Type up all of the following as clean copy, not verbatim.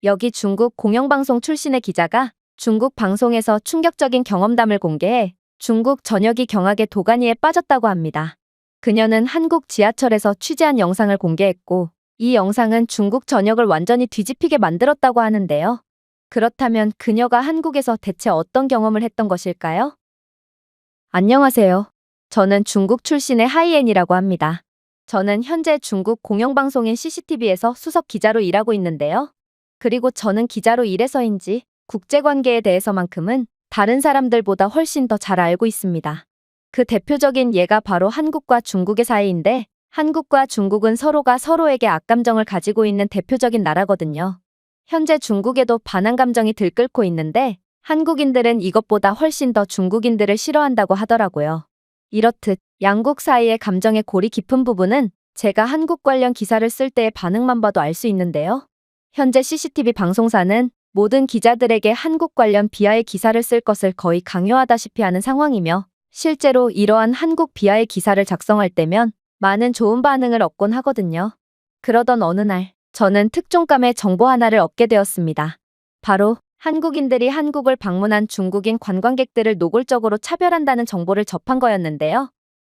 여기 중국 공영방송 출신의 기자가 중국 방송에서 충격적인 경험담을 공개해 중국 전역이 경악의 도가니에 빠졌다고 합니다. 그녀는 한국 지하철에서 취재한 영상을 공개했고, 이 영상은 중국 전역을 완전히 뒤집히게 만들었다고 하는데요. 그렇다면 그녀가 한국에서 대체 어떤 경험을 했던 것일까요? 안녕하세요. 저는 중국 출신의 하이엔이라고 합니다. 저는 현재 중국 공영방송인 CCTV에서 수석 기자로 일하고 있는데요. 그리고 저는 기자로 일해서인지 국제관계에 대해서만큼은 다른 사람들보다 훨씬 더 잘 알고 있습니다. 그 대표적인 예가 바로 한국과 중국의 사이인데, 한국과 중국은 서로가 서로에게 악감정을 가지고 있는 대표적인 나라거든요. 현재 중국에도 반한 감정이 들끓고 있는데, 한국인들은 이것보다 훨씬 더 중국인들을 싫어한다고 하더라고요. 이렇듯 양국 사이의 감정의 골이 깊은 부분은 제가 한국 관련 기사를 쓸 때의 반응만 봐도 알 수 있는데요. 현재 CCTV 방송사는 모든 기자들에게 한국 관련 비하의 기사를 쓸 것을 거의 강요하다시피 하는 상황이며, 실제로 이러한 한국 비하의 기사를 작성할 때면 많은 좋은 반응을 얻곤 하거든요. 그러던 어느 날, 저는 특종감의 정보 하나를 얻게 되었습니다. 바로 한국인들이 한국을 방문한 중국인 관광객들을 노골적으로 차별한다는 정보를 접한 거였는데요.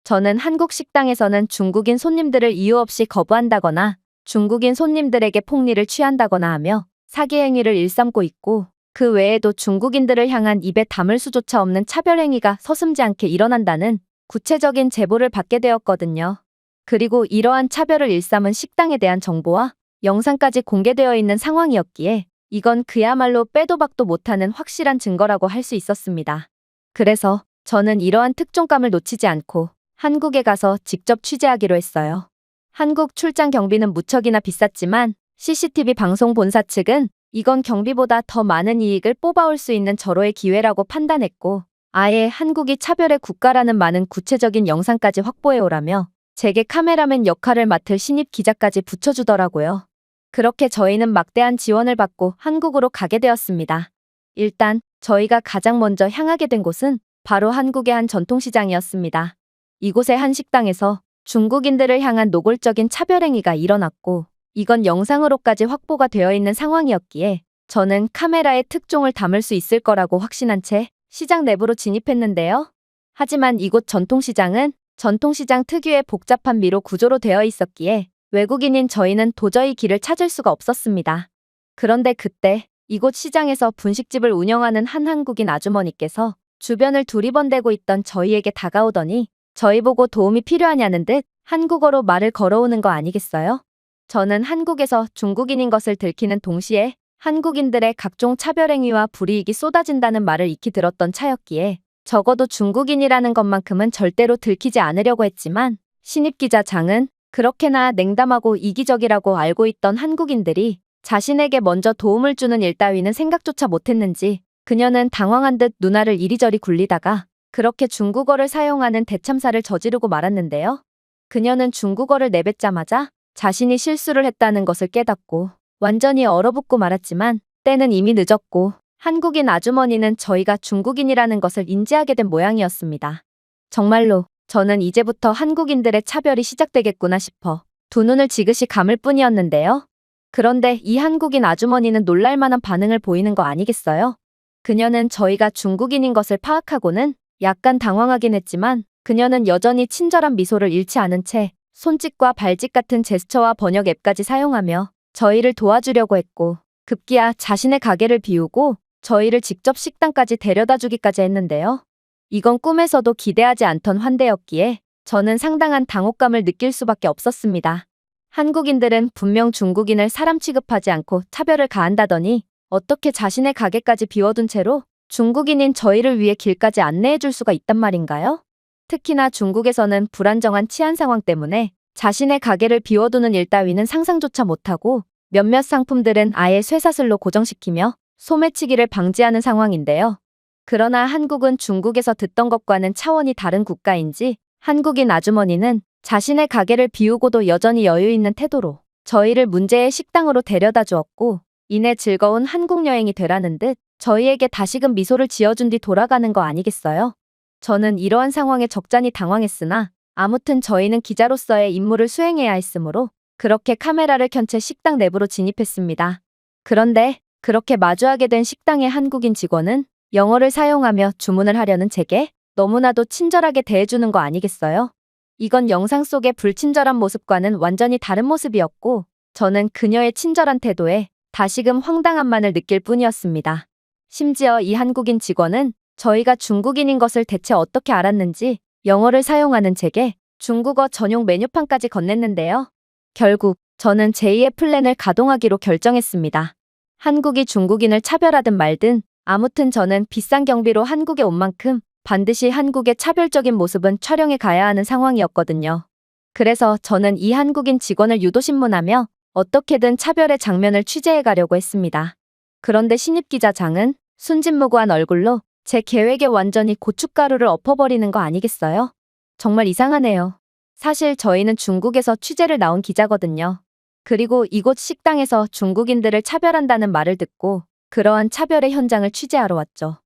저는 한국 식당에서는 중국인 손님들을 이유 없이 거부한다거나 중국인 손님들에게 폭리를 취한다거나 하며 사기 행위를 일삼고 있고, 그 외에도 중국인들을 향한 입에 담을 수조차 없는 차별 행위가 서슴지 않게 일어난다는 구체적인 제보를 받게 되었거든요. 그리고 이러한 차별을 일삼은 식당에 대한 정보와 영상까지 공개되어 있는 상황이었기에 이건 그야말로 빼도 박도 못하는 확실한 증거라고 할 수 있었습니다. 그래서 저는 이러한 특종감을 놓치지 않고 한국에 가서 직접 취재하기로 했어요. 한국 출장 경비는 무척이나 비쌌지만 CCTV 방송 본사 측은 이건 경비보다 더 많은 이익을 뽑아올 수 있는 절호의 기회라고 판단했고, 아예 한국이 차별의 국가라는 많은 구체적인 영상까지 확보해오라며 제게 카메라맨 역할을 맡을 신입 기자까지 붙여주더라고요. 그렇게 저희는 막대한 지원을 받고 한국으로 가게 되었습니다. 일단 저희가 가장 먼저 향하게 된 곳은 바로 한국의 한 전통시장이었습니다. 이곳의 한 식당에서 중국인들을 향한 노골적인 차별행위가 일어났고, 이건 영상으로까지 확보가 되어 있는 상황이었기에 저는 카메라에 특종을 담을 수 있을 거라고 확신한 채 시장 내부로 진입했는데요. 하지만 이곳 전통시장은 전통시장 특유의 복잡한 미로 구조로 되어 있었기에 외국인인 저희는 도저히 길을 찾을 수가 없었습니다. 그런데 그때 이곳 시장에서 분식집을 운영하는 한 한국인 아주머니께서 주변을 두리번대고 있던 저희에게 다가오더니 저희 보고 도움이 필요하냐는 듯 한국어로 말을 걸어오는 거 아니겠어요? 저는 한국에서 중국인인 것을 들키는 동시에 한국인들의 각종 차별행위와 불이익이 쏟아진다는 말을 익히 들었던 차였기에 적어도 중국인이라는 것만큼은 절대로 들키지 않으려고 했지만, 신입 기자 장은 그렇게나 냉담하고 이기적이라고 알고 있던 한국인들이 자신에게 먼저 도움을 주는 일 따위는 생각조차 못했는지 그녀는 당황한 듯 눈알을 이리저리 굴리다가 그렇게 중국어를 사용하는 대참사를 저지르고 말았는데요. 그녀는 중국어를 내뱉자마자 자신이 실수를 했다는 것을 깨닫고 완전히 얼어붙고 말았지만 때는 이미 늦었고 한국인 아주머니는 저희가 중국인이라는 것을 인지하게 된 모양이었습니다. 정말로 저는 이제부터 한국인들의 차별이 시작되겠구나 싶어 두 눈을 지그시 감을 뿐이었는데요. 그런데 이 한국인 아주머니는 놀랄만한 반응을 보이는 거 아니겠어요? 그녀는 저희가 중국인인 것을 파악하고는 약간 당황하긴 했지만 그녀는 여전히 친절한 미소를 잃지 않은 채 손짓과 발짓 같은 제스처와 번역 앱까지 사용하며 저희를 도와주려고 했고, 급기야 자신의 가게를 비우고 저희를 직접 식당까지 데려다 주기까지 했는데요. 이건 꿈에서도 기대하지 않던 환대였기에 저는 상당한 당혹감을 느낄 수밖에 없었습니다. 한국인들은 분명 중국인을 사람 취급하지 않고 차별을 가한다더니 어떻게 자신의 가게까지 비워둔 채로 중국인인 저희를 위해 길까지 안내해 줄 수가 있단 말인가요? 특히나 중국에서는 불안정한 치안 상황 때문에 자신의 가게를 비워두는 일 따위는 상상조차 못하고 몇몇 상품들은 아예 쇠사슬로 고정시키며 소매치기를 방지하는 상황인데요. 그러나 한국은 중국에서 듣던 것과는 차원이 다른 국가인지 한국인 아주머니는 자신의 가게를 비우고도 여전히 여유 있는 태도로 저희를 문제의 식당으로 데려다 주었고, 이내 즐거운 한국 여행이 되라는 듯 저희에게 다시금 미소를 지어준 뒤 돌아가는 거 아니겠어요? 저는 이러한 상황에 적잖이 당황했으나 아무튼 저희는 기자로서의 임무를 수행해야 했으므로 그렇게 카메라를 켠 채 식당 내부로 진입했습니다. 그런데 그렇게 마주하게 된 식당의 한국인 직원은 영어를 사용하며 주문을 하려는 제게 너무나도 친절하게 대해주는 거 아니겠어요? 이건 영상 속의 불친절한 모습과는 완전히 다른 모습이었고, 저는 그녀의 친절한 태도에 다시금 황당함만을 느낄 뿐이었습니다. 심지어 이 한국인 직원은 저희가 중국인인 것을 대체 어떻게 알았는지 영어를 사용하는 제게 중국어 전용 메뉴판까지 건넸는데요. 결국 저는 제2의 플랜을 가동하기로 결정했습니다. 한국이 중국인을 차별하든 말든 아무튼 저는 비싼 경비로 한국에 온 만큼 반드시 한국의 차별적인 모습은 촬영해 가야 하는 상황이었거든요. 그래서 저는 이 한국인 직원을 유도신문하며 어떻게든 차별의 장면을 취재해 가려고 했습니다. 그런데 신입 기자장은 순진무구한 얼굴로 제 계획에 완전히 고춧가루를 엎어버리는 거 아니겠어요? 정말 이상하네요. 사실 저희는 중국에서 취재를 나온 기자거든요. 그리고 이곳 식당에서 중국인들을 차별한다는 말을 듣고 그러한 차별의 현장을 취재하러 왔죠.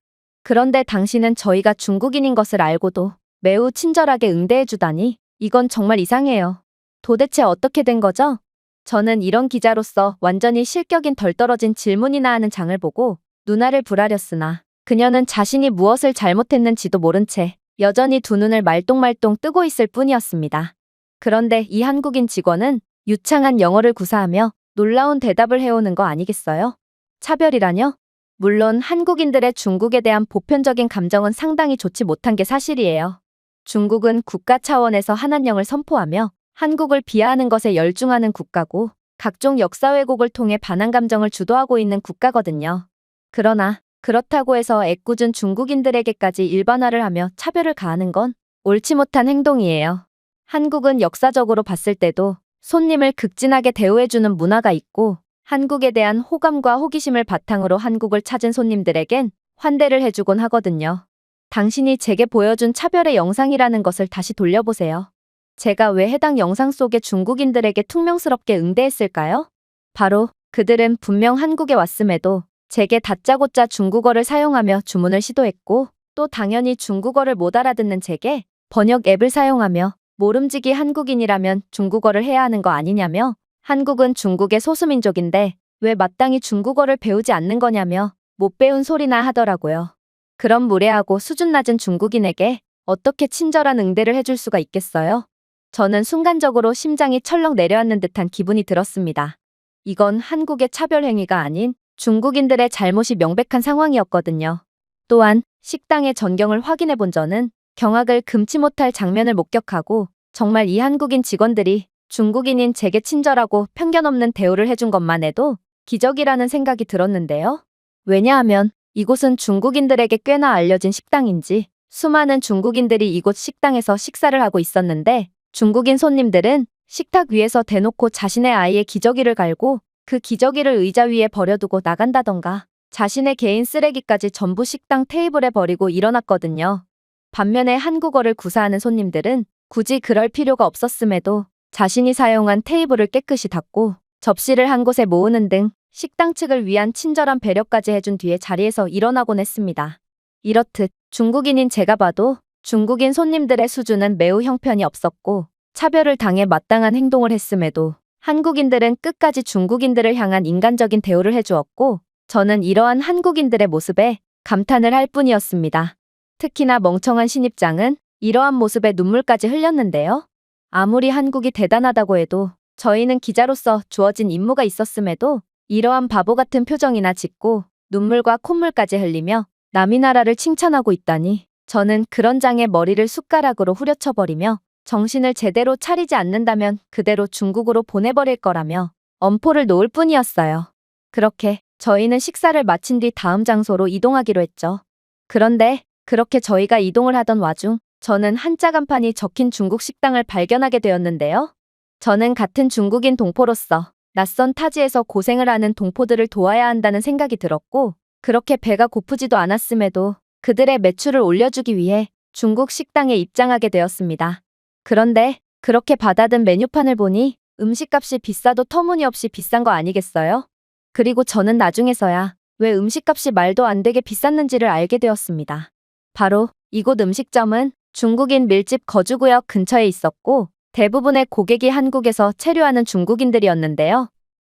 그런데 당신은 저희가 중국인인 것을 알고도 매우 친절하게 응대해주다니 이건 정말 이상해요. 도대체 어떻게 된 거죠? 저는 이런 기자로서 완전히 실격인 덜 떨어진 질문이나 하는 장을 보고 눈알을 부라렸으나 그녀는 자신이 무엇을 잘못했는지도 모른 채 여전히 두 눈을 말똥말똥 뜨고 있을 뿐이었습니다. 그런데 이 한국인 직원은 유창한 영어를 구사하며 놀라운 대답을 해오는 거 아니겠어요? 차별이라뇨? 물론 한국인들의 중국에 대한 보편적인 감정은 상당히 좋지 못한 게 사실이에요. 중국은 국가 차원에서 한한령을 선포하며 한국을 비하하는 것에 열중하는 국가고 각종 역사 왜곡을 통해 반한 감정을 주도하고 있는 국가거든요. 그러나 그렇다고 해서 애꿎은 중국인들에게까지 일반화를 하며 차별을 가하는 건 옳지 못한 행동이에요. 한국은 역사적으로 봤을 때도 손님을 극진하게 대우해주는 문화가 있고 한국에 대한 호감과 호기심을 바탕으로 한국을 찾은 손님들에겐 환대를 해주곤 하거든요. 당신이 제게 보여준 차별의 영상이라는 것을 다시 돌려보세요. 제가 왜 해당 영상 속의 중국인들에게 퉁명스럽게 응대했을까요? 바로 그들은 분명 한국에 왔음에도 제게 다짜고짜 중국어를 사용하며 주문을 시도했고 또 당연히 중국어를 못 알아듣는 제게 번역 앱을 사용하며 모름지기 한국인이라면 중국어를 해야 하는 거 아니냐며 한국은 중국의 소수민족인데 왜 마땅히 중국어를 배우지 않는 거냐며 못 배운 소리나 하더라고요. 그런 무례하고 수준 낮은 중국인에게 어떻게 친절한 응대를 해줄 수가 있겠어요? 저는 순간적으로 심장이 철렁 내려앉는 듯한 기분이 들었습니다. 이건 한국의 차별 행위가 아닌 중국인들의 잘못이 명백한 상황이었거든요. 또한 식당의 전경을 확인해 본 저는 경악을 금치 못할 장면을 목격하고 정말 이 한국인 직원들이 중국인인 제게 친절하고 편견 없는 대우를 해준 것만 해도 기적이라는 생각이 들었는데요. 왜냐하면 이곳은 중국인들에게 꽤나 알려진 식당인지 수많은 중국인들이 이곳 식당에서 식사를 하고 있었는데 중국인 손님들은 식탁 위에서 대놓고 자신의 아이의 기저귀를 갈고 그 기저귀를 의자 위에 버려두고 나간다던가 자신의 개인 쓰레기까지 전부 식당 테이블에 버리고 일어났거든요. 반면에 한국어를 구사하는 손님들은 굳이 그럴 필요가 없었음에도 자신이 사용한 테이블을 깨끗이 닦고 접시를 한 곳에 모으는 등 식당 측을 위한 친절한 배려까지 해준 뒤에 자리에서 일어나곤 했습니다. 이렇듯 중국인인 제가 봐도 중국인 손님들의 수준은 매우 형편이 없었고 차별을 당해 마땅한 행동을 했음에도 한국인들은 끝까지 중국인들을 향한 인간적인 대우를 해주었고 저는 이러한 한국인들의 모습에 감탄을 할 뿐이었습니다. 특히나 멍청한 신입장은 이러한 모습에 눈물까지 흘렸는데요. 아무리 한국이 대단하다고 해도 저희는 기자로서 주어진 임무가 있었음에도 이러한 바보 같은 표정이나 짓고 눈물과 콧물까지 흘리며 남이 나라를 칭찬하고 있다니 저는 그런 장의 머리를 숟가락으로 후려쳐버리며 정신을 제대로 차리지 않는다면 그대로 중국으로 보내버릴 거라며 엄포를 놓을 뿐이었어요. 그렇게 저희는 식사를 마친 뒤 다음 장소로 이동하기로 했죠. 그런데 그렇게 저희가 이동을 하던 와중 저는 한자 간판이 적힌 중국 식당을 발견하게 되었는데요. 저는 같은 중국인 동포로서 낯선 타지에서 고생을 하는 동포들을 도와야 한다는 생각이 들었고 그렇게 배가 고프지도 않았음에도 그들의 매출을 올려주기 위해 중국 식당에 입장하게 되었습니다. 그런데 그렇게 받아든 메뉴판을 보니 음식값이 비싸도 터무니없이 비싼 거 아니겠어요? 그리고 저는 나중에서야 왜 음식값이 말도 안 되게 비쌌는지를 알게 되었습니다. 바로 이곳 음식점은 중국인 밀집 거주구역 근처에 있었고 대부분의 고객이 한국에서 체류하는 중국인들이었는데요.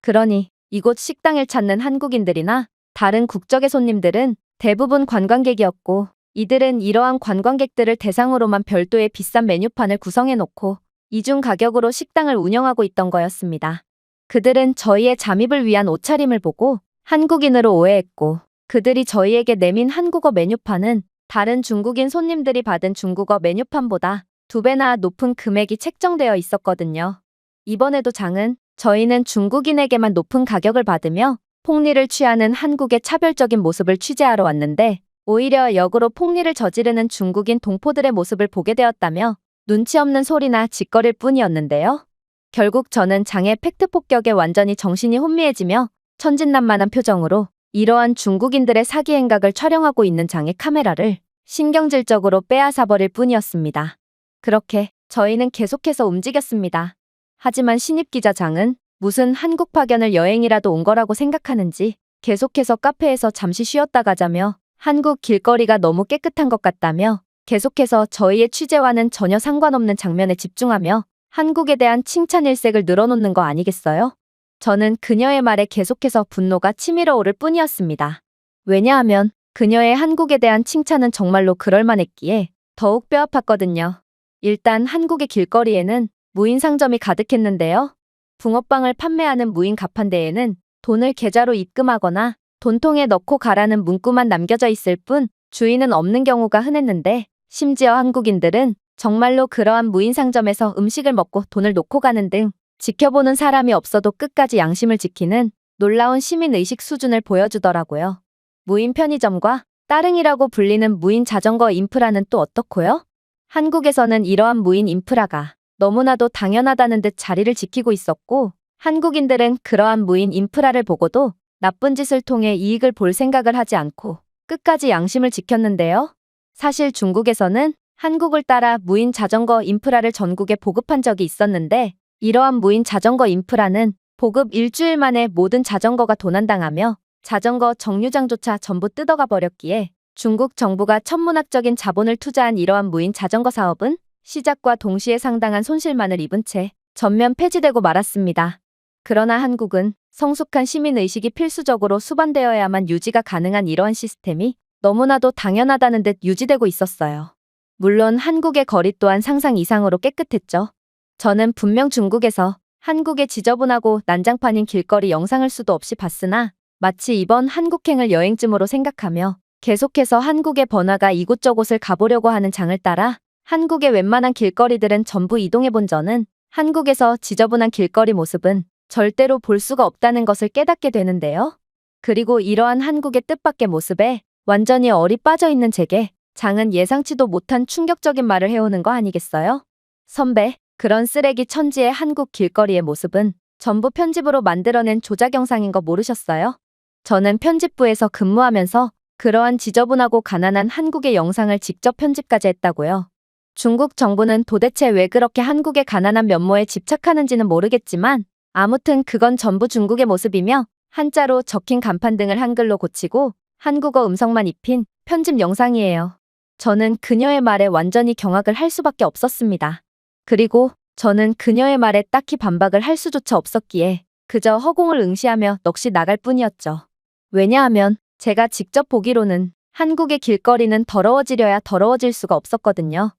그러니 이곳 식당을 찾는 한국인들이나 다른 국적의 손님들은 대부분 관광객이었고, 이들은 이러한 관광객들을 대상으로만 별도의 비싼 메뉴판을 구성해 놓고 이중 가격으로 식당을 운영하고 있던 거였습니다. 그들은 저희의 잠입을 위한 옷차림을 보고 한국인으로 오해했고, 그들이 저희에게 내민 한국어 메뉴판은 다른 중국인 손님들이 받은 중국어 메뉴판보다 2배나 높은 금액이 책정되어 있었거든요. 이번에도 장은 저희는 중국인에게만 높은 가격을 받으며 폭리를 취하는 한국의 차별적인 모습을 취재하러 왔는데, 오히려 역으로 폭리를 저지르는 중국인 동포들의 모습을 보게 되었다며 눈치 없는 소리나 짓거릴 뿐이었는데요. 결국 저는 장의 팩트 폭격에 완전히 정신이 혼미해지며 천진난만한 표정으로 이러한 중국인들의 사기 행각을 촬영하고 있는 장의 카메라를 신경질적으로 빼앗아버릴 뿐이었습니다. 그렇게 저희는 계속해서 움직였습니다. 하지만 신입기자 장은 무슨 한국 파견을 여행이라도 온 거라고 생각하는지 계속해서 카페에서 잠시 쉬었다 가자며 한국 길거리가 너무 깨끗한 것 같다며 계속해서 저희의 취재와는 전혀 상관없는 장면에 집중하며 한국에 대한 칭찬 일색을 늘어놓는 거 아니겠어요? 저는 그녀의 말에 계속해서 분노가 치밀어 오를 뿐이었습니다. 왜냐하면 그녀의 한국에 대한 칭찬은 정말로 그럴만했기에 더욱 뼈아팠거든요. 일단 한국의 길거리에는 무인 상점이 가득했는데요. 붕어빵을 판매하는 무인 가판대에는 돈을 계좌로 입금하거나 돈통에 넣고 가라는 문구만 남겨져 있을 뿐 주인은 없는 경우가 흔했는데, 심지어 한국인들은 정말로 그러한 무인 상점에서 음식을 먹고 돈을 놓고 가는 등 지켜보는 사람이 없어도 끝까지 양심을 지키는 놀라운 시민의식 수준을 보여주더라고요. 무인 편의점과 따릉이라고 불리는 무인 자전거 인프라는 또 어떻고요? 한국에서는 이러한 무인 인프라가 너무나도 당연하다는 듯 자리를 지키고 있었고, 한국인들은 그러한 무인 인프라를 보고도 나쁜 짓을 통해 이익을 볼 생각을 하지 않고 끝까지 양심을 지켰는데요. 사실 중국에서는 한국을 따라 무인 자전거 인프라를 전국에 보급한 적이 있었는데, 이러한 무인 자전거 인프라는 보급 일주일 만에 모든 자전거가 도난당하며 자전거 정류장조차 전부 뜯어가 버렸기에 중국 정부가 천문학적인 자본을 투자한 이러한 무인 자전거 사업은 시작과 동시에 상당한 손실만을 입은 채 전면 폐지되고 말았습니다. 그러나 한국은 성숙한 시민의식이 필수적으로 수반되어야만 유지가 가능한 이러한 시스템이 너무나도 당연하다는 듯 유지되고 있었어요. 물론 한국의 거리 또한 상상 이상으로 깨끗했죠. 저는 분명 중국에서 한국의 지저분하고 난장판인 길거리 영상을 수도 없이 봤으나 마치 이번 한국행을 여행쯤으로 생각하며 계속해서 한국의 번화가 이곳저곳을 가보려고 하는 장을 따라 한국의 웬만한 길거리들은 전부 이동해본 저는 한국에서 지저분한 길거리 모습은 절대로 볼 수가 없다는 것을 깨닫게 되는데요. 그리고 이러한 한국의 뜻밖의 모습에 완전히 얼이 빠져 있는 제게 장은 예상치도 못한 충격적인 말을 해오는 거 아니겠어요? 선배, 그런 쓰레기 천지의 한국 길거리의 모습은 전부 편집으로 만들어낸 조작 영상인 거 모르셨어요? 저는 편집부에서 근무하면서 그러한 지저분하고 가난한 한국의 영상을 직접 편집까지 했다고요. 중국 정부는 도대체 왜 그렇게 한국의 가난한 면모에 집착하는지는 모르겠지만 아무튼 그건 전부 중국의 모습이며 한자로 적힌 간판 등을 한글로 고치고 한국어 음성만 입힌 편집 영상이에요. 저는 그녀의 말에 완전히 경악을 할 수밖에 없었습니다. 그리고 저는 그녀의 말에 딱히 반박을 할 수조차 없었기에 그저 허공을 응시하며 넋이 나갈 뿐이었죠. 왜냐하면 제가 직접 보기로는 한국의 길거리는 더러워지려야 더러워질 수가 없었거든요.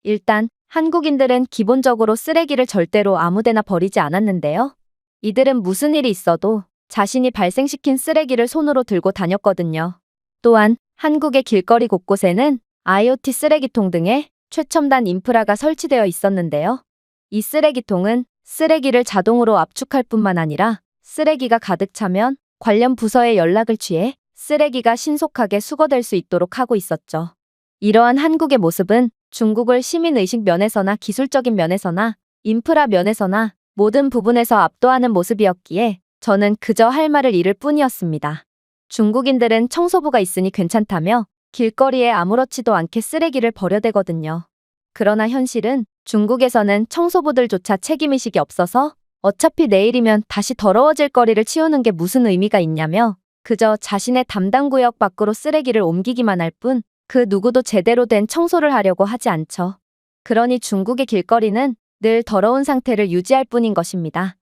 일단 한국인들은 기본적으로 쓰레기를 절대로 아무데나 버리지 않았는데요. 이들은 무슨 일이 있어도 자신이 발생시킨 쓰레기를 손으로 들고 다녔거든요. 또한 한국의 길거리 곳곳에는 IoT 쓰레기통 등의 최첨단 인프라가 설치되어 있었는데요. 이 쓰레기통은 쓰레기를 자동으로 압축할 뿐만 아니라 쓰레기가 가득 차면 관련 부서에 연락을 취해 쓰레기가 신속하게 수거될 수 있도록 하고 있었죠. 이러한 한국의 모습은 중국을 시민의식 면에서나 기술적인 면에서나 인프라 면에서나 모든 부분에서 압도하는 모습이었기에 저는 그저 할 말을 잃을 뿐이었습니다. 중국인들은 청소부가 있으니 괜찮다며 길거리에 아무렇지도 않게 쓰레기를 버려대거든요. 그러나 현실은 중국에서는 청소부들조차 책임의식이 없어서 어차피 내일이면 다시 더러워질 거리를 치우는 게 무슨 의미가 있냐며 그저 자신의 담당 구역 밖으로 쓰레기를 옮기기만 할 뿐 그 누구도 제대로 된 청소를 하려고 하지 않죠. 그러니 중국의 길거리는 늘 더러운 상태를 유지할 뿐인 것입니다.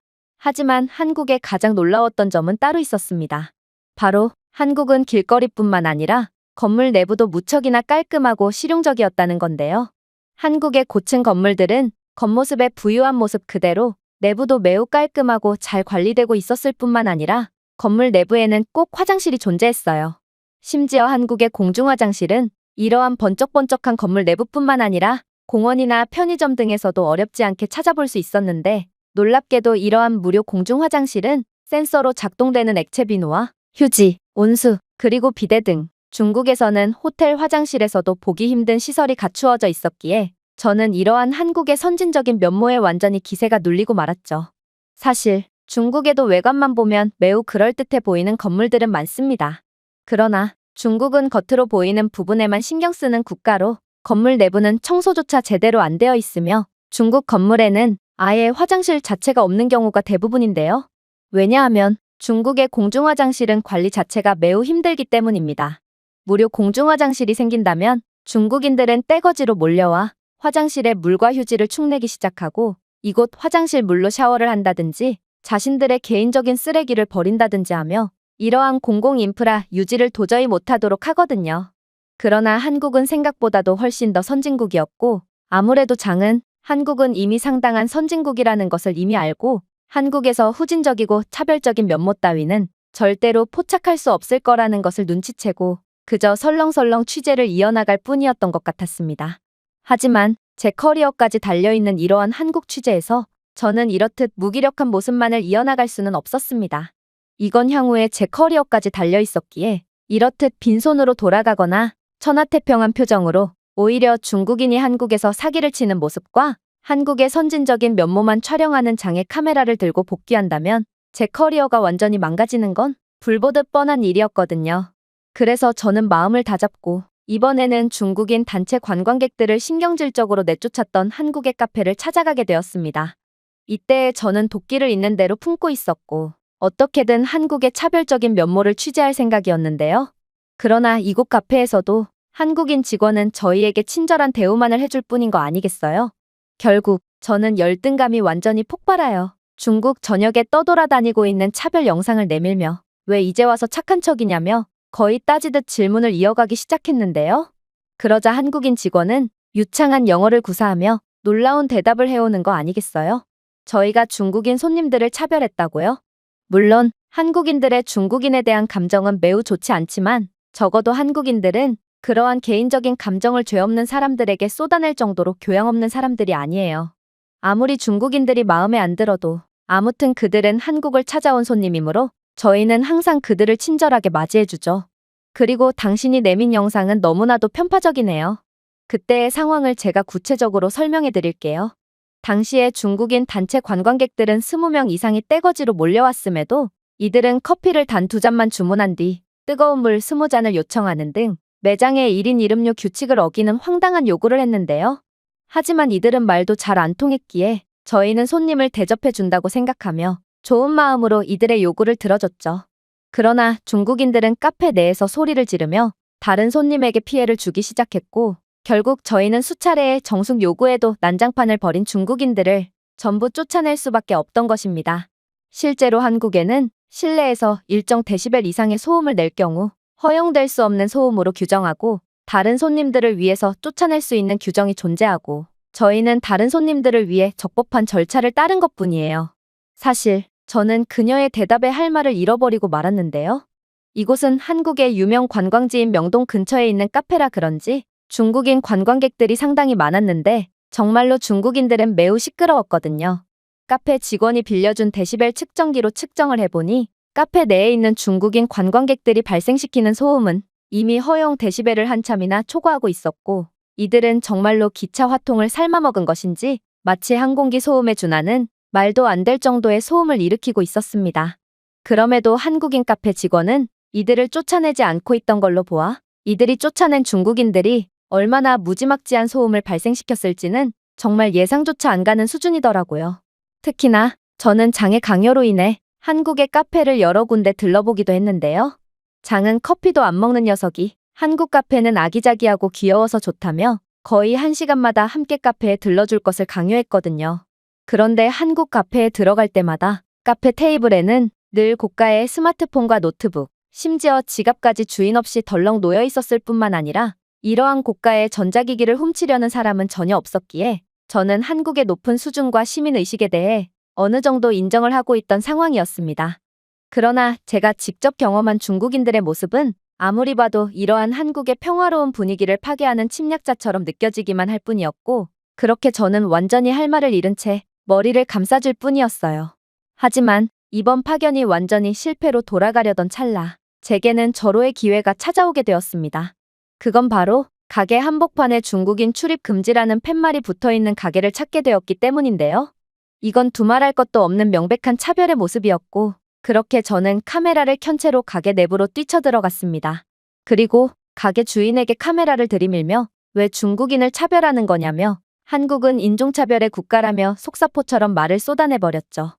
하지만 한국의 가장 놀라웠던 점은 따로 있었습니다. 바로 한국은 길거리뿐만 아니라 건물 내부도 무척이나 깔끔하고 실용적이었다는 건데요. 한국의 고층 건물들은 겉모습의 부유한 모습 그대로 내부도 매우 깔끔하고 잘 관리되고 있었을 뿐만 아니라 건물 내부에는 꼭 화장실이 존재했어요. 심지어 한국의 공중화장실은 이러한 번쩍번쩍한 건물 내부뿐만 아니라 공원이나 편의점 등에서도 어렵지 않게 찾아볼 수 있었는데 놀랍게도 이러한 무료 공중화장실은 센서로 작동되는 액체 비누와 휴지, 온수, 그리고 비데 등 중국에서는 호텔 화장실에서도 보기 힘든 시설이 갖추어져 있었기에 저는 이러한 한국의 선진적인 면모에 완전히 기세가 눌리고 말았죠. 사실 중국에도 외관만 보면 매우 그럴듯해 보이는 건물들은 많습니다. 그러나 중국은 겉으로 보이는 부분에만 신경 쓰는 국가로 건물 내부는 청소조차 제대로 안 되어 있으며 중국 건물에는 아예 화장실 자체가 없는 경우가 대부분인데요. 왜냐하면 중국의 공중화장실은 관리 자체가 매우 힘들기 때문입니다. 무료 공중화장실이 생긴다면 중국인들은 떼거지로 몰려와 화장실에 물과 휴지를 축내기 시작하고 이곳 화장실 물로 샤워를 한다든지 자신들의 개인적인 쓰레기를 버린다든지 하며 이러한 공공 인프라 유지를 도저히 못하도록 하거든요. 그러나 한국은 생각보다도 훨씬 더 선진국이었고 아무래도 장은 한국은 이미 상당한 선진국이라는 것을 이미 알고 한국에서 후진적이고 차별적인 면모 따위는 절대로 포착할 수 없을 거라는 것을 눈치채고 그저 설렁설렁 취재를 이어나갈 뿐이었던 것 같았습니다. 하지만 제 커리어까지 달려있는 이러한 한국 취재에서 저는 이렇듯 무기력한 모습만을 이어나갈 수는 없었습니다. 이건 향후에 제 커리어까지 달려있었기에 이렇듯 빈손으로 돌아가거나 천하태평한 표정으로 오히려 중국인이 한국에서 사기를 치는 모습과 한국의 선진적인 면모만 촬영하는 장의 카메라를 들고 복귀한다면 제 커리어가 완전히 망가지는 건 불보듯 뻔한 일이었거든요. 그래서 저는 마음을 다잡고 이번에는 중국인 단체 관광객들을 신경질적으로 내쫓았던 한국의 카페를 찾아가게 되었습니다. 이때 저는 도끼를 있는 대로 품고 있었고 어떻게든 한국의 차별적인 면모를 취재할 생각이었는데요. 그러나 이곳 카페에서도 한국인 직원은 저희에게 친절한 대우만을 해줄 뿐인 거 아니겠어요? 결국 저는 열등감이 완전히 폭발하여 중국 전역에 떠돌아다니고 있는 차별 영상을 내밀며 왜 이제 와서 착한 척이냐며 거의 따지듯 질문을 이어가기 시작했는데요. 그러자 한국인 직원은 유창한 영어를 구사하며 놀라운 대답을 해오는 거 아니겠어요? 저희가 중국인 손님들을 차별했다고요? 물론 한국인들의 중국인에 대한 감정은 매우 좋지 않지만 적어도 한국인들은 그러한 개인적인 감정을 죄 없는 사람들에게 쏟아낼 정도로 교양 없는 사람들이 아니에요. 아무리 중국인들이 마음에 안 들어도 아무튼 그들은 한국을 찾아온 손님이므로 저희는 항상 그들을 친절하게 맞이해주죠. 그리고 당신이 내민 영상은 너무나도 편파적이네요. 그때의 상황을 제가 구체적으로 설명해 드릴게요. 당시에 중국인 단체 관광객들은 20명 이상이 떼거지로 몰려왔음에도 이들은 커피를 단 2잔만 주문한 뒤 뜨거운 물 20잔을 요청하는 등 매장의 1인 1음료 규칙을 어기는 황당한 요구를 했는데요. 하지만 이들은 말도 잘 안 통했기에 저희는 손님을 대접해 준다고 생각하며 좋은 마음으로 이들의 요구를 들어줬죠. 그러나 중국인들은 카페 내에서 소리를 지르며 다른 손님에게 피해를 주기 시작했고 결국 저희는 수차례의 정숙 요구에도 난장판을 벌인 중국인들을 전부 쫓아낼 수밖에 없던 것입니다. 실제로 한국에는 실내에서 일정 데시벨 이상의 소음을 낼 경우 허용될 수 없는 소음으로 규정하고 다른 손님들을 위해서 쫓아낼 수 있는 규정이 존재하고 저희는 다른 손님들을 위해 적법한 절차를 따른 것뿐이에요. 사실 저는 그녀의 대답에 할 말을 잃어버리고 말았는데요. 이곳은 한국의 유명 관광지인 명동 근처에 있는 카페라 그런지 중국인 관광객들이 상당히 많았는데 정말로 중국인들은 매우 시끄러웠거든요. 카페 직원이 빌려준 데시벨 측정기로 측정을 해보니 카페 내에 있는 중국인 관광객들이 발생시키는 소음은 이미 허용 데시벨을 한참이나 초과하고 있었고 이들은 정말로 기차 화통을 삶아먹은 것인지 마치 항공기 소음에 준하는 말도 안 될 정도의 소음을 일으키고 있었습니다. 그럼에도 한국인 카페 직원은 이들을 쫓아내지 않고 있던 걸로 보아 이들이 쫓아낸 중국인들이 얼마나 무지막지한 소음을 발생시켰을지는 정말 예상조차 안 가는 수준이더라고요. 특히나 저는 장의 강요로 인해 한국의 카페를 여러 군데 들러보기도 했는데요. 장은 커피도 안 먹는 녀석이 한국 카페는 아기자기하고 귀여워서 좋다며 거의 1시간마다 함께 카페에 들러줄 것을 강요했거든요. 그런데 한국 카페에 들어갈 때마다 카페 테이블에는 늘 고가의 스마트폰과 노트북, 심지어 지갑까지 주인 없이 덜렁 놓여 있었을 뿐만 아니라 이러한 고가의 전자기기를 훔치려는 사람은 전혀 없었기에 저는 한국의 높은 수준과 시민의식에 대해 어느 정도 인정을 하고 있던 상황이었습니다. 그러나 제가 직접 경험한 중국인들의 모습은 아무리 봐도 이러한 한국의 평화로운 분위기를 파괴하는 침략자처럼 느껴지기만 할 뿐이었고, 그렇게 저는 완전히 할 말을 잃은 채 머리를 감싸줄 뿐이었어요. 하지만 이번 파견이 완전히 실패로 돌아가려던 찰나, 제게는 절호의 기회가 찾아오게 되었습니다. 그건 바로 가게 한복판에 중국인 출입 금지라는 팻말이 붙어있는 가게를 찾게 되었기 때문인데요. 이건 두말할 것도 없는 명백한 차별의 모습이었고, 그렇게 저는 카메라를 켠 채로 가게 내부로 뛰쳐들어갔습니다. 그리고 가게 주인에게 카메라를 들이밀며 왜 중국인을 차별하는 거냐며 한국은 인종차별의 국가라며 속사포처럼 말을 쏟아내버렸죠.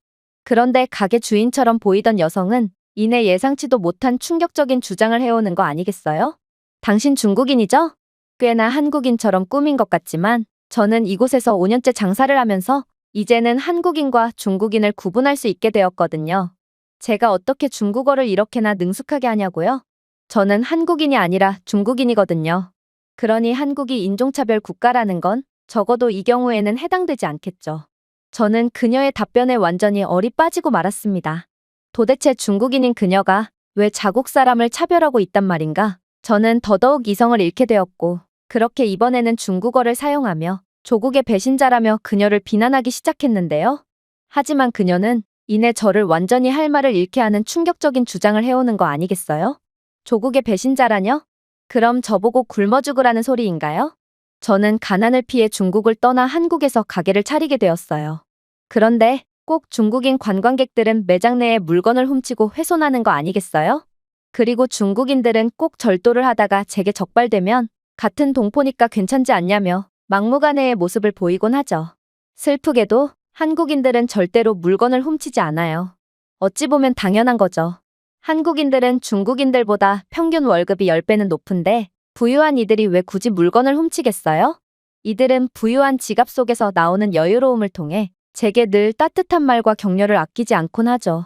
그런데 가게 주인처럼 보이던 여성은 이내 예상치도 못한 충격적인 주장을 해오는 거 아니겠어요? 당신 중국인이죠? 꽤나 한국인처럼 꾸민 것 같지만 저는 이곳에서 5년째 장사를 하면서 이제는 한국인과 중국인을 구분할 수 있게 되었거든요. 제가 어떻게 중국어를 이렇게나 능숙하게 하냐고요? 저는 한국인이 아니라 중국인이거든요. 그러니 한국이 인종차별 국가라는 건 적어도 이 경우에는 해당되지 않겠죠. 저는 그녀의 답변에 완전히 얼이 빠지고 말았습니다. 도대체 중국인인 그녀가 왜 자국 사람을 차별하고 있단 말인가? 저는 더더욱 이성을 잃게 되었고, 그렇게 이번에는 중국어를 사용하며 조국의 배신자라며 그녀를 비난하기 시작했는데요. 하지만 그녀는 이내 저를 완전히 할 말을 잃게 하는 충격적인 주장을 해오는 거 아니겠어요? 조국의 배신자라뇨? 그럼 저보고 굶어 죽으라는 소리인가요? 저는 가난을 피해 중국을 떠나 한국에서 가게를 차리게 되었어요. 그런데 꼭 중국인 관광객들은 매장 내에 물건을 훔치고 훼손하는 거 아니겠어요? 그리고 중국인들은 꼭 절도를 하다가 제게 적발되면 같은 동포니까 괜찮지 않냐며 막무가내의 모습을 보이곤 하죠. 슬프게도 한국인들은 절대로 물건을 훔치지 않아요. 어찌 보면 당연한 거죠. 한국인들은 중국인들보다 평균 월급이 10배는 높은데 부유한 이들이 왜 굳이 물건을 훔치겠어요? 이들은 부유한 지갑 속에서 나오는 여유로움을 통해 제게 늘 따뜻한 말과 격려를 아끼지 않곤 하죠.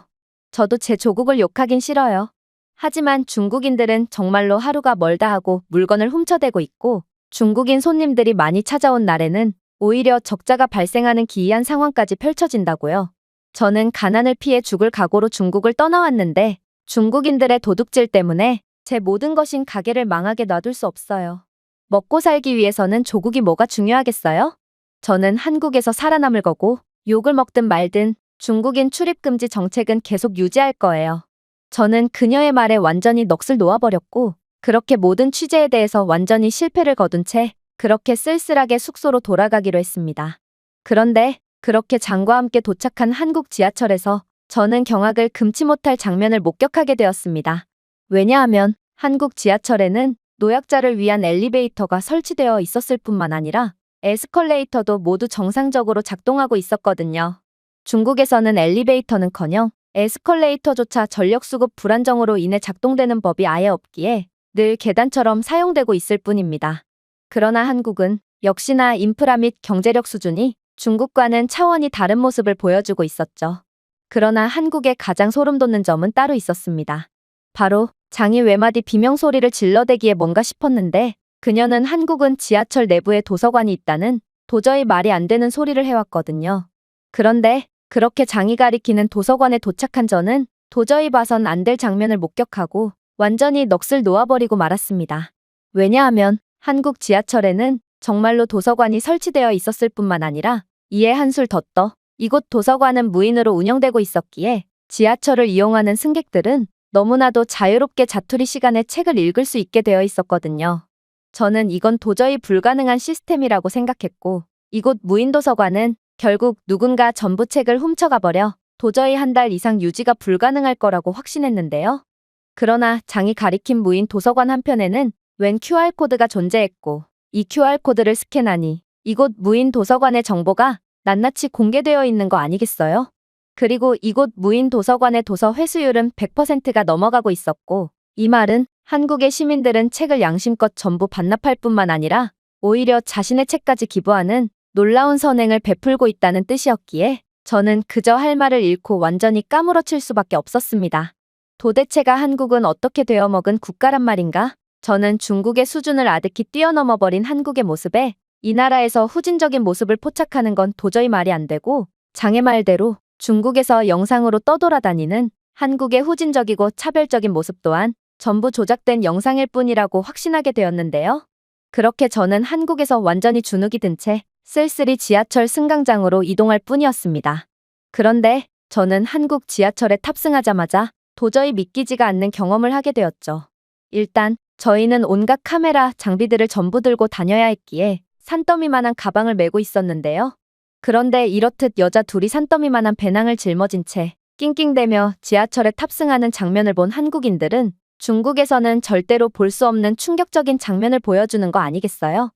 저도 제 조국을 욕하긴 싫어요. 하지만 중국인들은 정말로 하루가 멀다 하고 물건을 훔쳐대고 있고, 중국인 손님들이 많이 찾아온 날에는 오히려 적자가 발생하는 기이한 상황까지 펼쳐진다고요. 저는 가난을 피해 죽을 각오로 중국을 떠나왔는데 중국인들의 도둑질 때문에 제 모든 것인 가게를 망하게 놔둘 수 없어요. 먹고 살기 위해서는 조국이 뭐가 중요하겠어요? 저는 한국에서 살아남을 거고 욕을 먹든 말든 중국인 출입금지 정책은 계속 유지할 거예요. 저는 그녀의 말에 완전히 넋을 놓아버렸고, 그렇게 모든 취재에 대해서 완전히 실패를 거둔 채 그렇게 쓸쓸하게 숙소로 돌아가기로 했습니다. 그런데 그렇게 장과 함께 도착한 한국 지하철에서 저는 경악을 금치 못할 장면을 목격하게 되었습니다. 왜냐하면 한국 지하철에는 노약자를 위한 엘리베이터가 설치되어 있었을 뿐만 아니라 에스컬레이터도 모두 정상적으로 작동하고 있었거든요. 중국에서는 엘리베이터는커녕 에스컬레이터조차 전력수급 불안정으로 인해 작동되는 법이 아예 없기에 늘 계단처럼 사용되고 있을 뿐입니다. 그러나 한국은 역시나 인프라 및 경제력 수준이 중국과는 차원이 다른 모습을 보여주고 있었죠. 그러나 한국의 가장 소름 돋는 점은 따로 있었습니다. 바로 장이 외마디 비명소리를 질러대기에 뭔가 싶었는데, 그녀는 한국은 지하철 내부에 도서관이 있다는 도저히 말이 안 되는 소리를 해왔거든요. 그런데 그렇게 장이 가리키는 도서관에 도착한 저는 도저히 봐선 안 될 장면을 목격하고 완전히 넋을 놓아버리고 말았습니다. 왜냐하면 한국 지하철에는 정말로 도서관이 설치되어 있었을 뿐만 아니라 이에 한술 더 떠 이곳 도서관은 무인으로 운영되고 있었기에 지하철을 이용하는 승객들은 너무나도 자유롭게 자투리 시간에 책을 읽을 수 있게 되어 있었거든요. 저는 이건 도저히 불가능한 시스템이라고 생각했고, 이곳 무인 도서관은 결국 누군가 전부 책을 훔쳐가버려 도저히 한 달 이상 유지가 불가능할 거라고 확신했는데요. 그러나 장이 가리킨 무인 도서관 한편에는 웬 QR코드가 존재했고, 이 QR코드를 스캔하니 이곳 무인 도서관의 정보가 낱낱이 공개되어 있는 거 아니겠어요? 그리고 이곳 무인 도서관의 도서 회수율은 100%가 넘어가고 있었고, 이 말은 한국의 시민들은 책을 양심껏 전부 반납할 뿐만 아니라 오히려 자신의 책까지 기부하는 놀라운 선행을 베풀고 있다는 뜻이었기에 저는 그저 할 말을 잃고 완전히 까무러칠 수밖에 없었습니다. 도대체가 한국은 어떻게 되어먹은 국가란 말인가? 저는 중국의 수준을 아득히 뛰어넘어 버린 한국의 모습에 이 나라에서 후진적인 모습을 포착하는 건 도저히 말이 안 되고, 장의 말대로 중국에서 영상으로 떠돌아다니는 한국의 후진적이고 차별적인 모습 또한 전부 조작된 영상일 뿐이라고 확신하게 되었는데요. 그렇게 저는 한국에서 완전히 주눅이 든 채 쓸쓸히 지하철 승강장으로 이동할 뿐이었습니다. 그런데 저는 한국 지하철에 탑승하자마자 도저히 믿기지가 않는 경험을 하게 되었죠. 일단 저희는 온갖 카메라 장비들을 전부 들고 다녀야 했기에 산더미만한 가방을 메고 있었는데요. 그런데 이렇듯 여자 둘이 산더미만한 배낭을 짊어진 채 낑낑대며 지하철에 탑승하는 장면을 본 한국인들은 중국에서는 절대로 볼 수 없는 충격적인 장면을 보여주는 거 아니겠어요?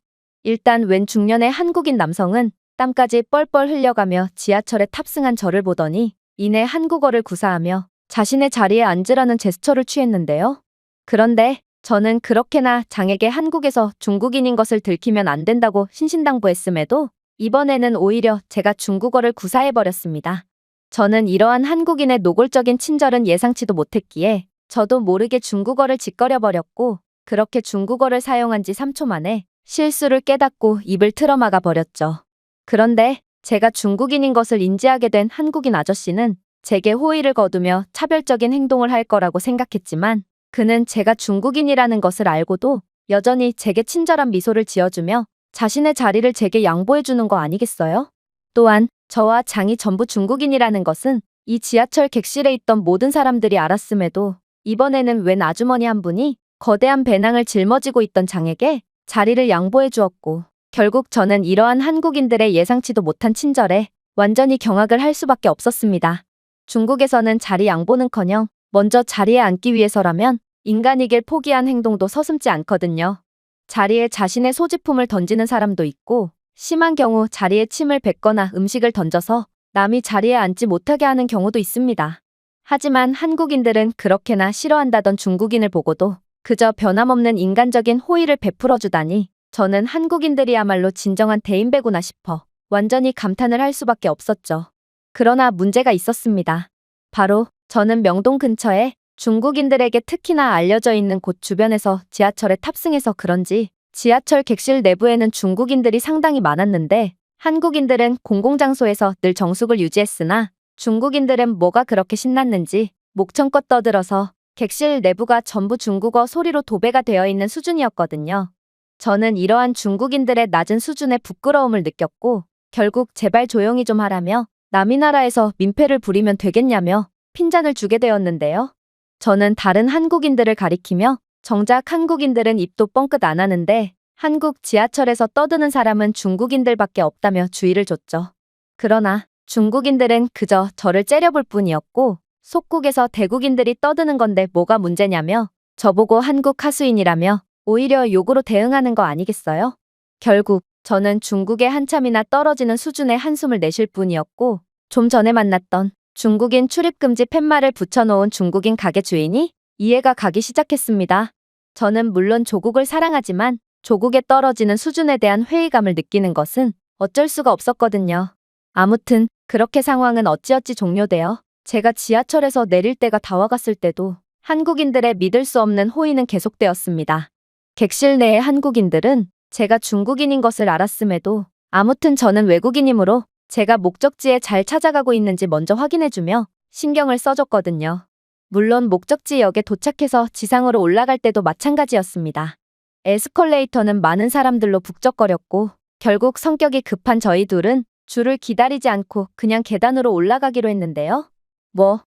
일단 웬 중년의 한국인 남성은 땀까지 뻘뻘 흘려가며 지하철에 탑승한 저를 보더니 이내 한국어를 구사하며 자신의 자리에 앉으라는 제스처를 취했는데요. 그런데 저는 그렇게나 장에게 한국에서 중국인인 것을 들키면 안 된다고 신신당부했음에도 이번에는 오히려 제가 중국어를 구사해버렸습니다. 저는 이러한 한국인의 노골적인 친절은 예상치도 못했기에 저도 모르게 중국어를 짓거려버렸고, 그렇게 중국어를 사용한 지 3초 만에 실수를 깨닫고 입을 틀어막아 버렸죠. 그런데 제가 중국인인 것을 인지하게 된 한국인 아저씨는 제게 호의를 거두며 차별적인 행동을 할 거라고 생각했지만, 그는 제가 중국인이라는 것을 알고도 여전히 제게 친절한 미소를 지어주며 자신의 자리를 제게 양보해주는 거 아니겠어요? 또한 저와 장이 전부 중국인이라는 것은 이 지하철 객실에 있던 모든 사람들이 알았음에도 이번에는 웬 아주머니 한 분이 거대한 배낭을 짊어지고 있던 장에게 자리를 양보해 주었고, 결국 저는 이러한 한국인들의 예상치도 못한 친절에 완전히 경악을 할 수밖에 없었습니다. 중국에서는 자리 양보는커녕 먼저 자리에 앉기 위해서라면 인간이길 포기한 행동도 서슴지 않거든요. 자리에 자신의 소지품을 던지는 사람도 있고, 심한 경우 자리에 침을 뱉거나 음식을 던져서 남이 자리에 앉지 못하게 하는 경우도 있습니다. 하지만 한국인들은 그렇게나 싫어한다던 중국인을 보고도 그저 변함없는 인간적인 호의를 베풀어주다니, 저는 한국인들이야말로 진정한 대인배구나 싶어 완전히 감탄을 할 수밖에 없었죠. 그러나 문제가 있었습니다. 바로 저는 명동 근처에 중국인들에게 특히나 알려져 있는 곳 주변에서 지하철에 탑승해서 그런지 지하철 객실 내부에는 중국인들이 상당히 많았는데, 한국인들은 공공장소에서 늘 정숙을 유지했으나 중국인들은 뭐가 그렇게 신났는지 목청껏 떠들어서 객실 내부가 전부 중국어 소리로 도배가 되어 있는 수준이었거든요. 저는 이러한 중국인들의 낮은 수준의 부끄러움을 느꼈고, 결국 제발 조용히 좀 하라며 남이 나라에서 민폐를 부리면 되겠냐며 핀잔을 주게 되었는데요. 저는 다른 한국인들을 가리키며 정작 한국인들은 입도 뻥끗 안 하는데 한국 지하철에서 떠드는 사람은 중국인들밖에 없다며 주의를 줬죠. 그러나 중국인들은 그저 저를 째려볼 뿐이었고, 속국에서 대국인들이 떠드는 건데 뭐가 문제냐며 저보고 한국 하수인이라며 오히려 욕으로 대응하는 거 아니겠어요? 결국 저는 중국에 한참이나 떨어지는 수준의 한숨을 내쉴 뿐이었고, 좀 전에 만났던 중국인 출입금지 팻말을 붙여놓은 중국인 가게 주인이 이해가 가기 시작했습니다. 저는 물론 조국을 사랑하지만 조국에 떨어지는 수준에 대한 회의감을 느끼는 것은 어쩔 수가 없었거든요. 아무튼 그렇게 상황은 어찌어찌 종료되어 제가 지하철에서 내릴 때가 다와갔을 때도 한국인들의 믿을 수 없는 호의는 계속되었습니다. 객실 내의 한국인들은 제가 중국인인 것을 알았음에도 아무튼 저는 외국인이므로 제가 목적지에 잘 찾아가고 있는지 먼저 확인해주며 신경을 써줬거든요. 물론 목적지역에 도착해서 지상으로 올라갈 때도 마찬가지였습니다. 에스컬레이터는 많은 사람들로 북적거렸고, 결국 성격이 급한 저희 둘은 줄을 기다리지 않고 그냥 계단으로 올라가기로 했는데요.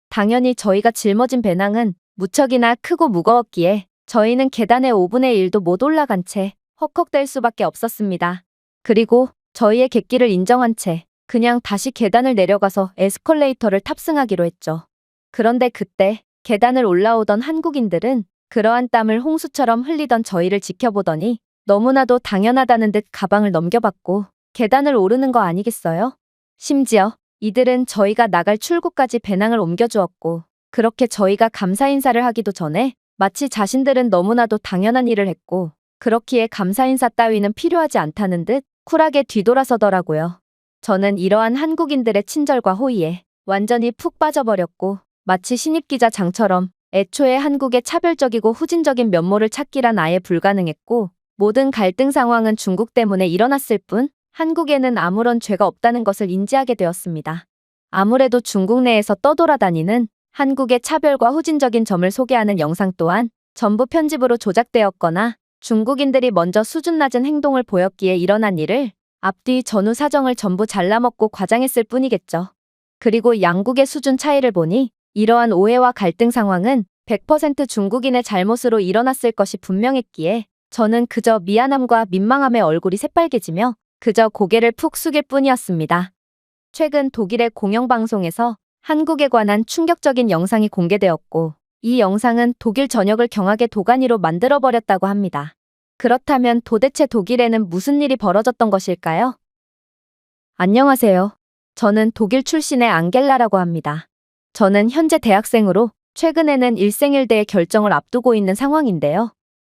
당연히 저희가 짊어진 배낭은 무척이나 크고 무거웠기에 저희는 계단의 5분의 1도 못 올라간 채 헉헉댈 수밖에 없었습니다. 그리고 저희의 객기를 인정한 채 그냥 다시 계단을 내려가서 에스컬레이터를 탑승하기로 했죠. 그런데 그때 계단을 올라오던 한국인들은 그러한 땀을 홍수처럼 흘리던 저희를 지켜보더니 너무나도 당연하다는 듯 가방을 넘겨받고 계단을 오르는 거 아니겠어요? 심지어 이들은 저희가 나갈 출구까지 배낭을 옮겨주었고, 그렇게 저희가 감사 인사를 하기도 전에 마치 자신들은 너무나도 당연한 일을 했고 그렇기에 감사 인사 따위는 필요하지 않다는 듯 쿨하게 뒤돌아서더라고요. 저는 이러한 한국인들의 친절과 호의에 완전히 푹 빠져버렸고 마치 신입기자장처럼 애초에 한국의 차별적이고 후진적인 면모를 찾기란 아예 불가능했고 모든 갈등 상황은 중국 때문에 일어났을 뿐 한국에는 아무런 죄가 없다는 것을 인지하게 되었습니다. 아무래도 중국 내에서 떠돌아다니는 한국의 차별과 후진적인 점을 소개하는 영상 또한 전부 편집으로 조작되었거나 중국인들이 먼저 수준 낮은 행동을 보였기에 일어난 일을 앞뒤 전후 사정을 전부 잘라먹고 과장했을 뿐이겠죠. 그리고 양국의 수준 차이를 보니 이러한 오해와 갈등 상황은 100% 중국인의 잘못으로 일어났을 것이 분명했기에 저는 그저 미안함과 민망함에 얼굴이 새빨개지며 그저 고개를 푹 숙일 뿐이었습니다. 최근 독일의 공영방송에서 한국에 관한 충격적인 영상이 공개되었고 이 영상은 독일 전역을 경악의 도가니로 만들어버렸다고 합니다. 그렇다면 도대체 독일에는 무슨 일이 벌어졌던 것일까요? 안녕하세요. 저는 독일 출신의 앙겔라라고 합니다. 저는 현재 대학생으로 최근에는 일생일대의 결정을 앞두고 있는 상황인데요.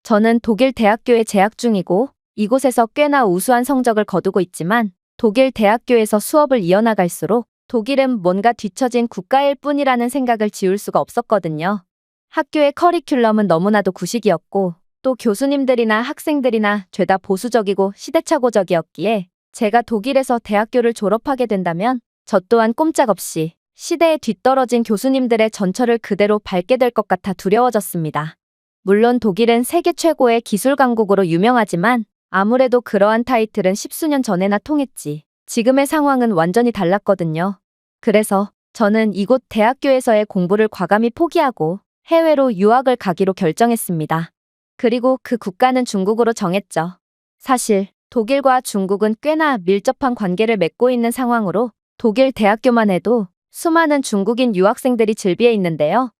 저는 독일 대학교에 재학 중이고 이곳에서 꽤나 우수한 성적을 거두고 있지만 독일 대학교에서 수업을 이어나갈수록 독일은 뭔가 뒤처진 국가일 뿐이라는 생각을 지울 수가 없었거든요. 학교의 커리큘럼은 너무나도 구식이었고 또 교수님들이나 학생들이나 죄다 보수적이고 시대착오적이었기에 제가 독일에서 대학교를 졸업하게 된다면 저 또한 꼼짝없이 시대에 뒤떨어진 교수님들의 전철을 그대로 밟게 될 것 같아 두려워졌습니다. 물론 독일은 세계 최고의 기술 강국으로 유명하지만 아무래도 그러한 타이틀은 십수년 전에나 통했지. 지금의 상황은 완전히 달랐거든요. 그래서 저는 이곳 대학교에서의 공부를 과감히 포기하고 해외로 유학을 가기로 결정했습니다. 그리고 그 국가는 중국으로 정했죠. 사실 독일과 중국은 꽤나 밀접한 관계를 맺고 있는 상황으로 독일 대학교만 해도 수많은 중국인 유학생들이 즐비해 있는데요.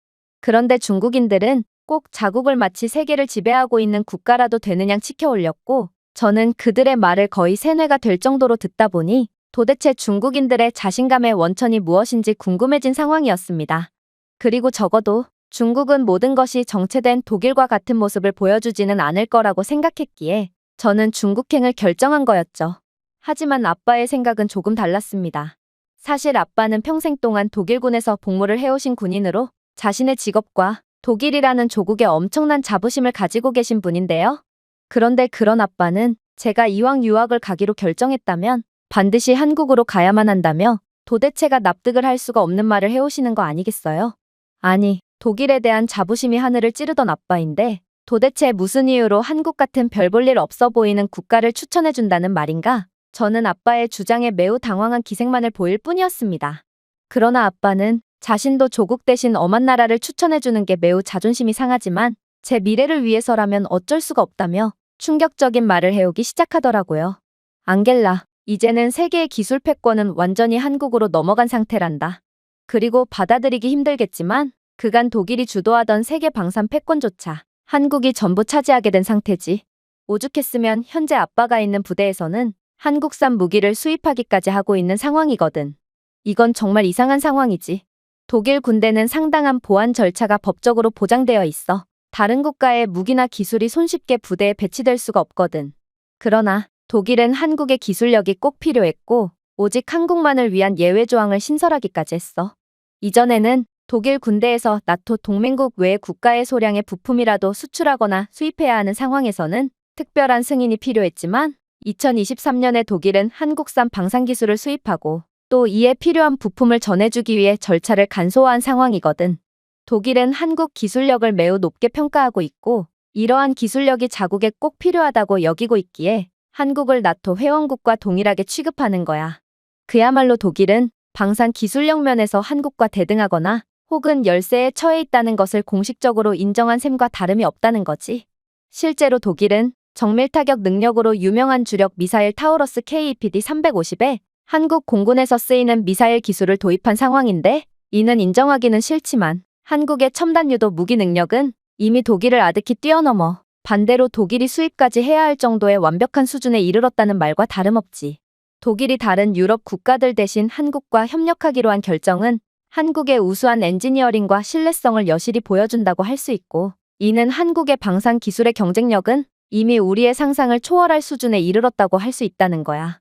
그런데 중국인들은 꼭 자국을 마치 세계를 지배하고 있는 국가라도 되느냐 치켜올렸고 저는 그들의 말을 거의 세뇌가 될 정도로 듣다 보니 도대체 중국인들의 자신감의 원천이 무엇인지 궁금해진 상황이었습니다. 그리고 적어도 중국은 모든 것이 정체된 독일과 같은 모습을 보여주지는 않을 거라고 생각했기에 저는 중국행을 결정한 거였죠. 하지만 아빠의 생각은 조금 달랐습니다. 사실 아빠는 평생 동안 독일군에서 복무를 해오신 군인으로 자신의 직업과 독일이라는 조국에 엄청난 자부심을 가지고 계신 분인데요. 그런데 그런 아빠는 제가 이왕 유학을 가기로 결정했다면 반드시 한국으로 가야만 한다며 도대체가 납득을 할 수가 없는 말을 해오시는 거 아니겠어요? 아니, 독일에 대한 자부심이 하늘을 찌르던 아빠인데 도대체 무슨 이유로 한국 같은 별 볼 일 없어 보이는 국가를 추천해준다는 말인가? 저는 아빠의 주장에 매우 당황한 기색만을 보일 뿐이었습니다. 그러나 아빠는 자신도 조국 대신 엄한 나라를 추천해주는 게 매우 자존심이 상하지만 제 미래를 위해서라면 어쩔 수가 없다며 충격적인 말을 해오기 시작하더라고요. 앙겔라, 이제는 세계의 기술 패권은 완전히 한국으로 넘어간 상태란다. 그리고 받아들이기 힘들겠지만 그간 독일이 주도하던 세계 방산 패권조차 한국이 전부 차지하게 된 상태지. 오죽했으면 현재 아빠가 있는 부대에서는 한국산 무기를 수입하기까지 하고 있는 상황이거든. 이건 정말 이상한 상황이지. 독일 군대는 상당한 보안 절차가 법적으로 보장되어 있어 다른 국가의 무기나 기술이 손쉽게 부대에 배치될 수가 없거든. 그러나 독일은 한국의 기술력이 꼭 필요했고 오직 한국만을 위한 예외 조항을 신설하기까지 했어. 이전에는 독일 군대에서 나토 동맹국 외의 국가의 소량의 부품이라도 수출하거나 수입해야 하는 상황에서는 특별한 승인이 필요했지만 2023년에 독일은 한국산 방산기술을 수입하고 또 이에 필요한 부품을 전해주기 위해 절차를 간소화한 상황이거든. 독일은 한국 기술력을 매우 높게 평가하고 있고 이러한 기술력이 자국에 꼭 필요하다고 여기고 있기에 한국을 나토 회원국과 동일하게 취급하는 거야. 그야말로 독일은 방산 기술력 면에서 한국과 대등하거나 혹은 열세에 처해 있다는 것을 공식적으로 인정한 셈과 다름이 없다는 거지. 실제로 독일은 정밀타격 능력으로 유명한 주력 미사일 타우러스 KEPD-350에 한국 공군에서 쓰이는 미사일 기술을 도입한 상황인데 이는 인정하기는 싫지만 한국의 첨단 유도 무기 능력은 이미 독일을 아득히 뛰어넘어 반대로 독일이 수입까지 해야 할 정도의 완벽한 수준에 이르렀다는 말과 다름없지. 독일이 다른 유럽 국가들 대신 한국과 협력하기로 한 결정은 한국의 우수한 엔지니어링과 신뢰성을 여실히 보여준다고 할 수 있고 이는 한국의 방산 기술의 경쟁력은 이미 우리의 상상을 초월할 수준에 이르렀다고 할 수 있다는 거야.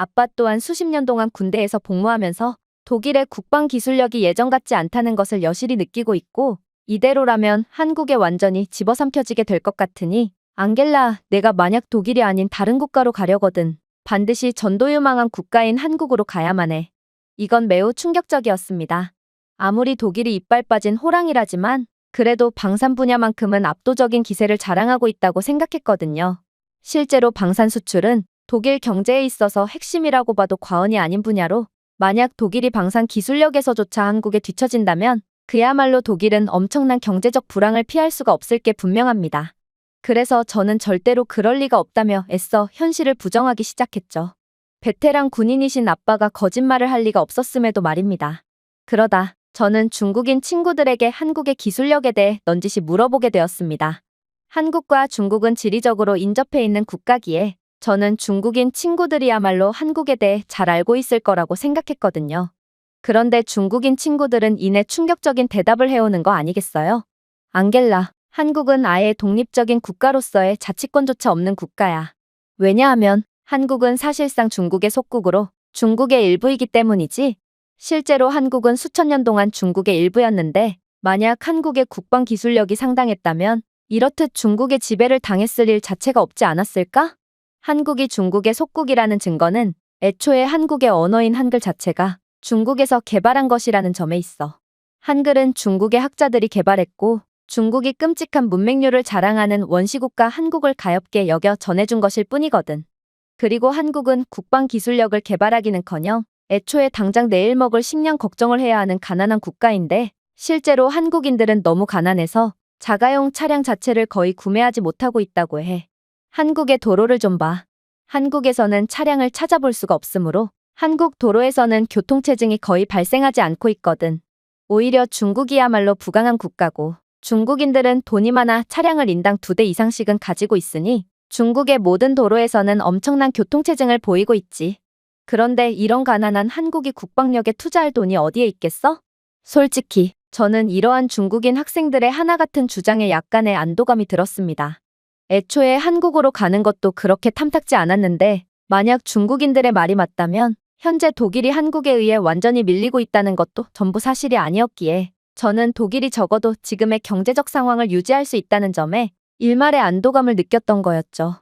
아빠 또한 수십 년 동안 군대에서 복무하면서 독일의 국방 기술력이 예전 같지 않다는 것을 여실히 느끼고 있고, 이대로라면 한국에 완전히 집어삼켜지게 될 것 같으니, 앙겔라, 내가 만약 독일이 아닌 다른 국가로 가려거든 반드시 전도유망한 국가인 한국으로 가야만 해. 이건 매우 충격적이었습니다. 아무리 독일이 이빨 빠진 호랑이라지만 그래도 방산 분야만큼은 압도적인 기세를 자랑하고 있다고 생각했거든요. 실제로 방산 수출은 독일 경제에 있어서 핵심이라고 봐도 과언이 아닌 분야로, 만약 독일이 방산 기술력에서조차 한국에 뒤처진다면 그야말로 독일은 엄청난 경제적 불황을 피할 수가 없을 게 분명합니다. 그래서 저는 절대로 그럴 리가 없다며 애써 현실을 부정하기 시작했죠. 베테랑 군인이신 아빠가 거짓말을 할 리가 없었음에도 말입니다. 그러다 저는 중국인 친구들에게 한국의 기술력에 대해 넌지시 물어보게 되었습니다. 한국과 중국은 지리적으로 인접해 있는 국가기에 저는 중국인 친구들이야말로 한국에 대해 잘 알고 있을 거라고 생각했거든요. 그런데 중국인 친구들은 이내 충격적인 대답을 해오는 거 아니겠어요? 앙겔라, 한국은 아예 독립적인 국가로서의 자치권조차 없는 국가야. 왜냐하면 한국은 사실상 중국의 속국으로 중국의 일부이기 때문이지. 실제로 한국은 수천 년 동안 중국의 일부였는데, 만약 한국의 국방 기술력이 상당했다면 이렇듯 중국의 지배를 당했을 일 자체가 없지 않았을까? 한국이 중국의 속국이라는 증거는 애초에 한국의 언어인 한글 자체가 중국에서 개발한 것이라는 점에 있어. 한글은 중국의 학자들이 개발했고, 중국이 끔찍한 문맹률을 자랑하는 원시국가 한국을 가엾게 여겨 전해준 것일 뿐이거든. 그리고 한국은 국방 기술력을 개발하기는커녕 애초에 당장 내일 먹을 식량 걱정을 해야 하는 가난한 국가인데, 실제로 한국인들은 너무 가난해서 자가용 차량 자체를 거의 구매하지 못하고 있다고 해. 한국의 도로를 좀 봐. 한국에서는 차량을 찾아볼 수가 없으므로 한국 도로에서는 교통체증이 거의 발생하지 않고 있거든. 오히려 중국이야말로 부강한 국가고, 중국인들은 돈이 많아 차량을 인당 2대 이상씩은 가지고 있으니 중국의 모든 도로에서는 엄청난 교통체증을 보이고 있지. 그런데 이런 가난한 한국이 국방력에 투자할 돈이 어디에 있겠어? 솔직히 저는 이러한 중국인 학생들의 하나 같은 주장에 약간의 안도감이 들었습니다. 애초에 한국으로 가는 것도 그렇게 탐탁지 않았는데, 만약 중국인들의 말이 맞다면 현재 독일이 한국에 의해 완전히 밀리고 있다는 것도 전부 사실이 아니었기에, 저는 독일이 적어도 지금의 경제적 상황을 유지할 수 있다는 점에 일말의 안도감을 느꼈던 거였죠.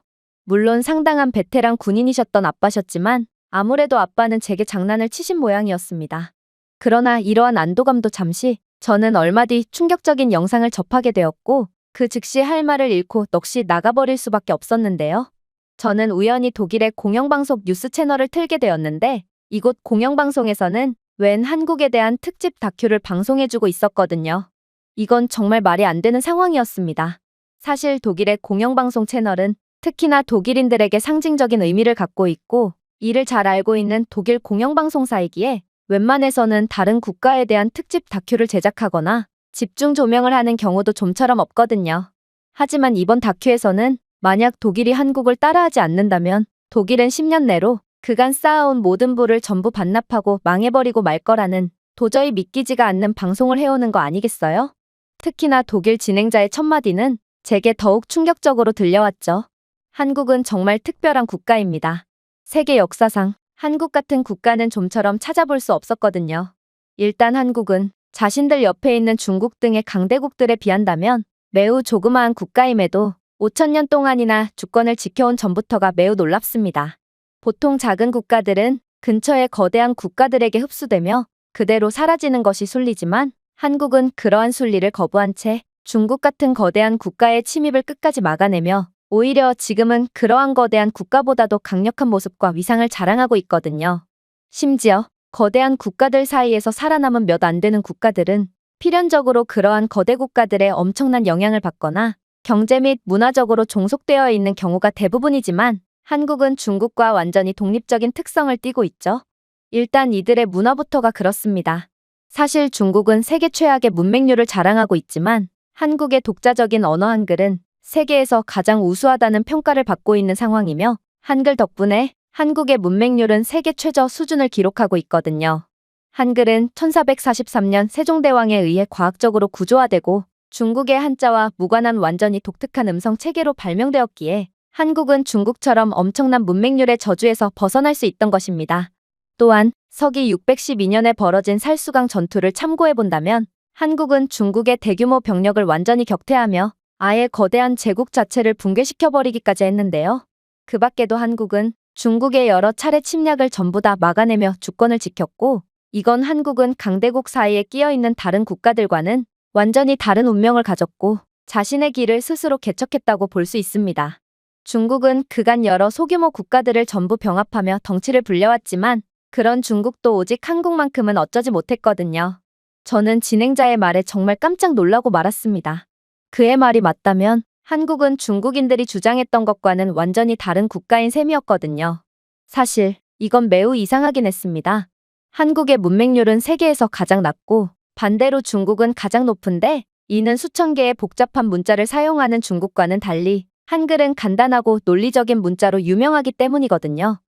물론 상당한 베테랑 군인이셨던 아빠셨지만 아무래도 아빠는 제게 장난을 치신 모양이었습니다. 그러나 이러한 안도감도 잠시, 저는 얼마 뒤 충격적인 영상을 접하게 되었고, 그 즉시 할 말을 잃고 넋이 나가버릴 수밖에 없었는데요. 저는 우연히 독일의 공영방송 뉴스 채널을 틀게 되었는데, 이곳 공영방송에서는 웬 한국에 대한 특집 다큐를 방송해주고 있었거든요. 이건 정말 말이 안 되는 상황이었습니다. 사실 독일의 공영방송 채널은 특히나 독일인들에게 상징적인 의미를 갖고 있고, 이를 잘 알고 있는 독일 공영방송사이기에 웬만해서는 다른 국가에 대한 특집 다큐를 제작하거나 집중 조명을 하는 경우도 좀처럼 없거든요. 하지만 이번 다큐에서는 만약 독일이 한국을 따라하지 않는다면 독일은 10년 내로 그간 쌓아온 모든 부를 전부 반납하고 망해버리고 말 거라는 도저히 믿기지가 않는 방송을 해오는 거 아니겠어요? 특히나 독일 진행자의 첫마디는 제게 더욱 충격적으로 들려왔죠. 한국은 정말 특별한 국가입니다. 세계 역사상 한국 같은 국가는 좀처럼 찾아볼 수 없었거든요. 일단 한국은 자신들 옆에 있는 중국 등의 강대국들에 비한다면 매우 조그마한 국가임에도 5,000년 동안이나 주권을 지켜온 점부터가 매우 놀랍습니다. 보통 작은 국가들은 근처의 거대한 국가들에게 흡수되며 그대로 사라지는 것이 순리지만, 한국은 그러한 순리를 거부한 채 중국 같은 거대한 국가의 침입을 끝까지 막아내며 오히려 지금은 그러한 거대한 국가보다도 강력한 모습과 위상을 자랑하고 있거든요. 심지어 거대한 국가들 사이에서 살아남은 몇 안 되는 국가들은 필연적으로 그러한 거대 국가들의 엄청난 영향을 받거나 경제 및 문화적으로 종속되어 있는 경우가 대부분이지만, 한국은 중국과 완전히 독립적인 특성을 띠고 있죠. 일단 이들의 문화부터가 그렇습니다. 사실 중국은 세계 최악의 문맹률을 자랑하고 있지만 한국의 독자적인 언어 한글은 세계에서 가장 우수하다는 평가를 받고 있는 상황이며, 한글 덕분에 한국의 문맹률은 세계 최저 수준을 기록하고 있거든요. 한글은 1443년 세종대왕에 의해 과학적으로 구조화되고 중국의 한자와 무관한 완전히 독특한 음성 체계로 발명되었기에 한국은 중국처럼 엄청난 문맹률의 저주에서 벗어날 수 있던 것입니다. 또한 서기 612년에 벌어진 살수강 전투를 참고해 본다면 한국은 중국의 대규모 병력을 완전히 격퇴하며 아예 거대한 제국 자체를 붕괴시켜버리기까지 했는데요. 그 밖에도 한국은 중국의 여러 차례 침략을 전부 다 막아내며 주권을 지켰고, 이건 한국은 강대국 사이에 끼어있는 다른 국가들과는 완전히 다른 운명을 가졌고 자신의 길을 스스로 개척했다고 볼 수 있습니다. 중국은 그간 여러 소규모 국가들을 전부 병합하며 덩치를 불려왔지만 그런 중국도 오직 한국만큼은 어쩌지 못했거든요. 저는 진행자의 말에 정말 깜짝 놀라고 말았습니다. 그의 말이 맞다면 한국은 중국인들이 주장했던 것과는 완전히 다른 국가인 셈이었거든요. 사실 이건 매우 이상하긴 했습니다. 한국의 문맹률은 세계에서 가장 낮고 반대로 중국은 가장 높은데, 이는 수천 개의 복잡한 문자를 사용하는 중국과는 달리 한글은 간단하고 논리적인 문자로 유명하기 때문이거든요.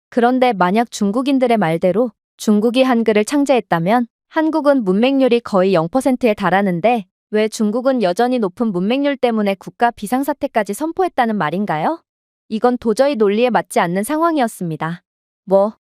그런데 만약 중국인들의 말대로 중국이 한글을 창제했다면 한국은 문맹률이 거의 0%에 달하는데 왜 중국은 여전히 높은 문맹률 때문에 국가 비상사태까지 선포했다는 말인가요? 이건 도저히 논리에 맞지 않는 상황이었습니다.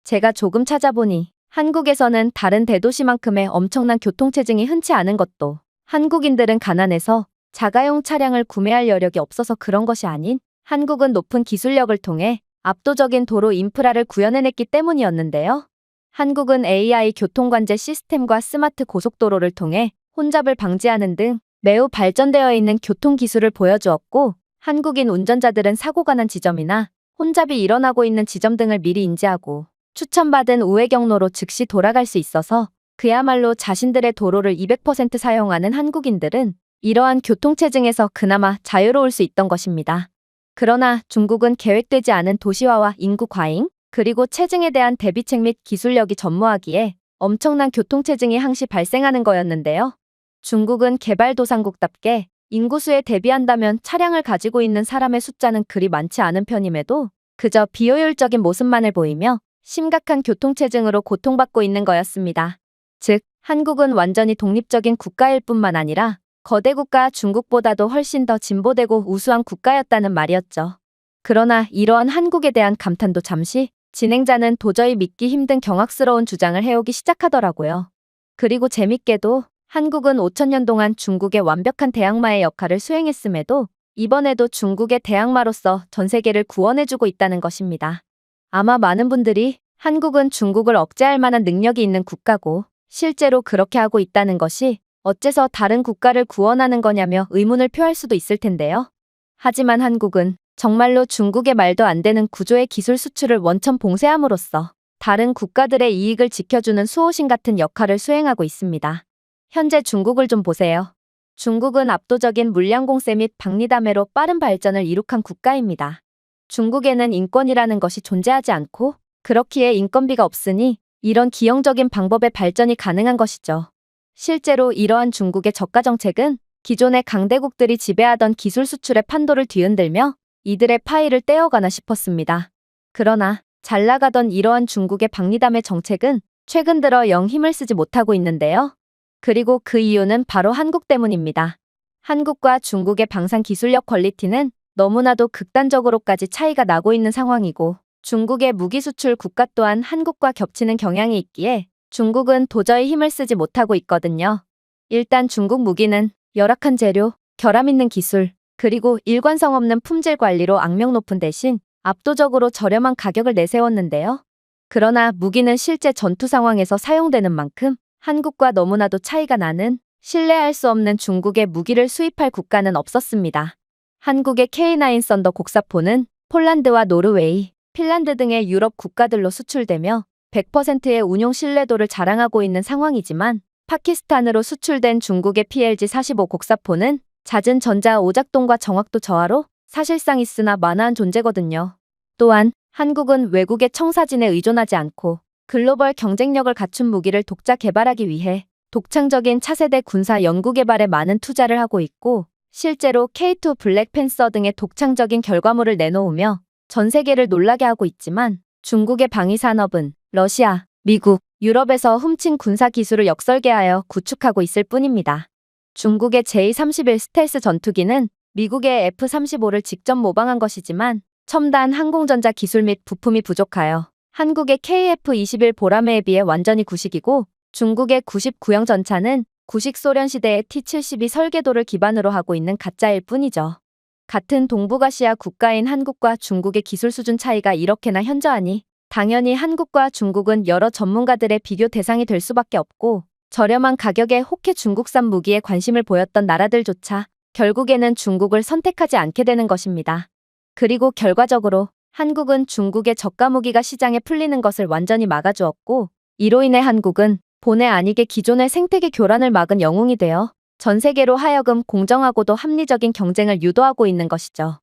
제가 조금 찾아보니 한국에서는 다른 대도시만큼의 엄청난 교통체증이 흔치 않은 것도 한국인들은 가난해서 자가용 차량을 구매할 여력이 없어서 그런 것이 아닌 한국은 높은 기술력을 통해 압도적인 도로 인프라를 구현해냈기 때문이었는데요. 한국은 AI 교통관제 시스템과 스마트 고속도로를 통해 혼잡을 방지하는 등 매우 발전되어 있는 교통기술을 보여주었고, 한국인 운전자들은 사고가 난 지점이나 혼잡이 일어나고 있는 지점 등을 미리 인지하고 추천받은 우회 경로로 즉시 돌아갈 수 있어서 그야말로 자신들의 도로를 200% 사용하는 한국인들은 이러한 교통체증에서 그나마 자유로울 수 있던 것입니다. 그러나 중국은 계획되지 않은 도시화와 인구 과잉, 그리고 체증에 대한 대비책 및 기술력이 전무하기에 엄청난 교통체증이 항시 발생하는 거였는데요. 중국은 개발도상국답게 인구수에 대비한다면 차량을 가지고 있는 사람의 숫자는 그리 많지 않은 편임에도 그저 비효율적인 모습만을 보이며 심각한 교통체증으로 고통받고 있는 거였습니다. 즉, 한국은 완전히 독립적인 국가일 뿐만 아니라 거대 국가 중국보다도 훨씬 더 진보되고 우수한 국가였다는 말이었죠. 그러나 이러한 한국에 대한 감탄도 잠시, 진행자는 도저히 믿기 힘든 경악스러운 주장을 해오기 시작하더라고요. 그리고 재밌게도 한국은 5천년 동안 중국의 완벽한 대항마의 역할을 수행했음에도 이번에도 중국의 대항마로서 전 세계를 구원해주고 있다는 것입니다. 아마 많은 분들이 한국은 중국을 억제할 만한 능력이 있는 국가고 실제로 그렇게 하고 있다는 것이 어째서 다른 국가를 구원하는 거냐며 의문을 표할 수도 있을 텐데요. 하지만 한국은 정말로 중국의 말도 안 되는 구조의 기술 수출을 원천 봉쇄함으로써 다른 국가들의 이익을 지켜주는 수호신 같은 역할을 수행하고 있습니다. 현재 중국을 좀 보세요. 중국은 압도적인 물량 공세 및 박리담회로 빠른 발전을 이룩한 국가입니다. 중국에는 인권이라는 것이 존재하지 않고 그렇기에 인건비가 없으니 이런 기형적인 방법의 발전이 가능한 것이죠. 실제로 이러한 중국의 저가 정책은 기존의 강대국들이 지배하던 기술 수출의 판도를 뒤흔들며 이들의 파이를 떼어가나 싶었습니다. 그러나 잘 나가던 이러한 중국의 박리담회 정책은 최근 들어 영 힘을 쓰지 못하고 있는데요. 그리고 그 이유는 바로 한국 때문입니다. 한국과 중국의 방산 기술력 퀄리티는 너무나도 극단적으로까지 차이가 나고 있는 상황이고, 중국의 무기 수출 국가 또한 한국과 겹치는 경향이 있기에 중국은 도저히 힘을 쓰지 못하고 있거든요. 일단 중국 무기는 열악한 재료, 결함 있는 기술, 그리고 일관성 없는 품질 관리로 악명 높은 대신 압도적으로 저렴한 가격을 내세웠는데요. 그러나 무기는 실제 전투 상황에서 사용되는 만큼 한국과 너무나도 차이가 나는, 신뢰할 수 없는 중국의 무기를 수입할 국가는 없었습니다. 한국의 K9 썬더 곡사포는 폴란드와 노르웨이, 핀란드 등의 유럽 국가들로 수출되며 100%의 운용 신뢰도를 자랑하고 있는 상황이지만, 파키스탄으로 수출된 중국의 PLG-45 곡사포는 잦은 전자 오작동과 정확도 저하로 사실상 있으나 만화한 존재거든요. 또한 한국은 외국의 청사진에 의존하지 않고 글로벌 경쟁력을 갖춘 무기를 독자 개발하기 위해 독창적인 차세대 군사 연구개발에 많은 투자를 하고 있고, 실제로 K2 블랙팬서 등의 독창적인 결과물을 내놓으며 전 세계를 놀라게 하고 있지만, 중국의 방위산업은 러시아, 미국, 유럽에서 훔친 군사기술을 역설계하여 구축하고 있을 뿐입니다. 중국의 J-31 스텔스 전투기는 미국의 F-35를 직접 모방한 것이지만 첨단 항공전자 기술 및 부품이 부족하여 한국의 KF-21 보라매에 비해 완전히 구식이고 중국의 99형 전차는 구식 소련 시대의 T-72 설계도를 기반으로 하고 있는 가짜일 뿐이죠. 같은 동북아시아 국가인 한국과 중국의 기술 수준 차이가 이렇게나 현저하니 당연히 한국과 중국은 여러 전문가들의 비교 대상이 될 수밖에 없고 저렴한 가격에 혹해 중국산 무기에 관심을 보였던 나라들조차 결국에는 중국을 선택하지 않게 되는 것입니다. 그리고 결과적으로 한국은 중국의 저가 무기가 시장에 풀리는 것을 완전히 막아주었고 이로 인해 한국은 본의 아니게 기존의 생태계 교란을 막은 영웅이 되어 전 세계로 하여금 공정하고도 합리적인 경쟁을 유도하고 있는 것이죠.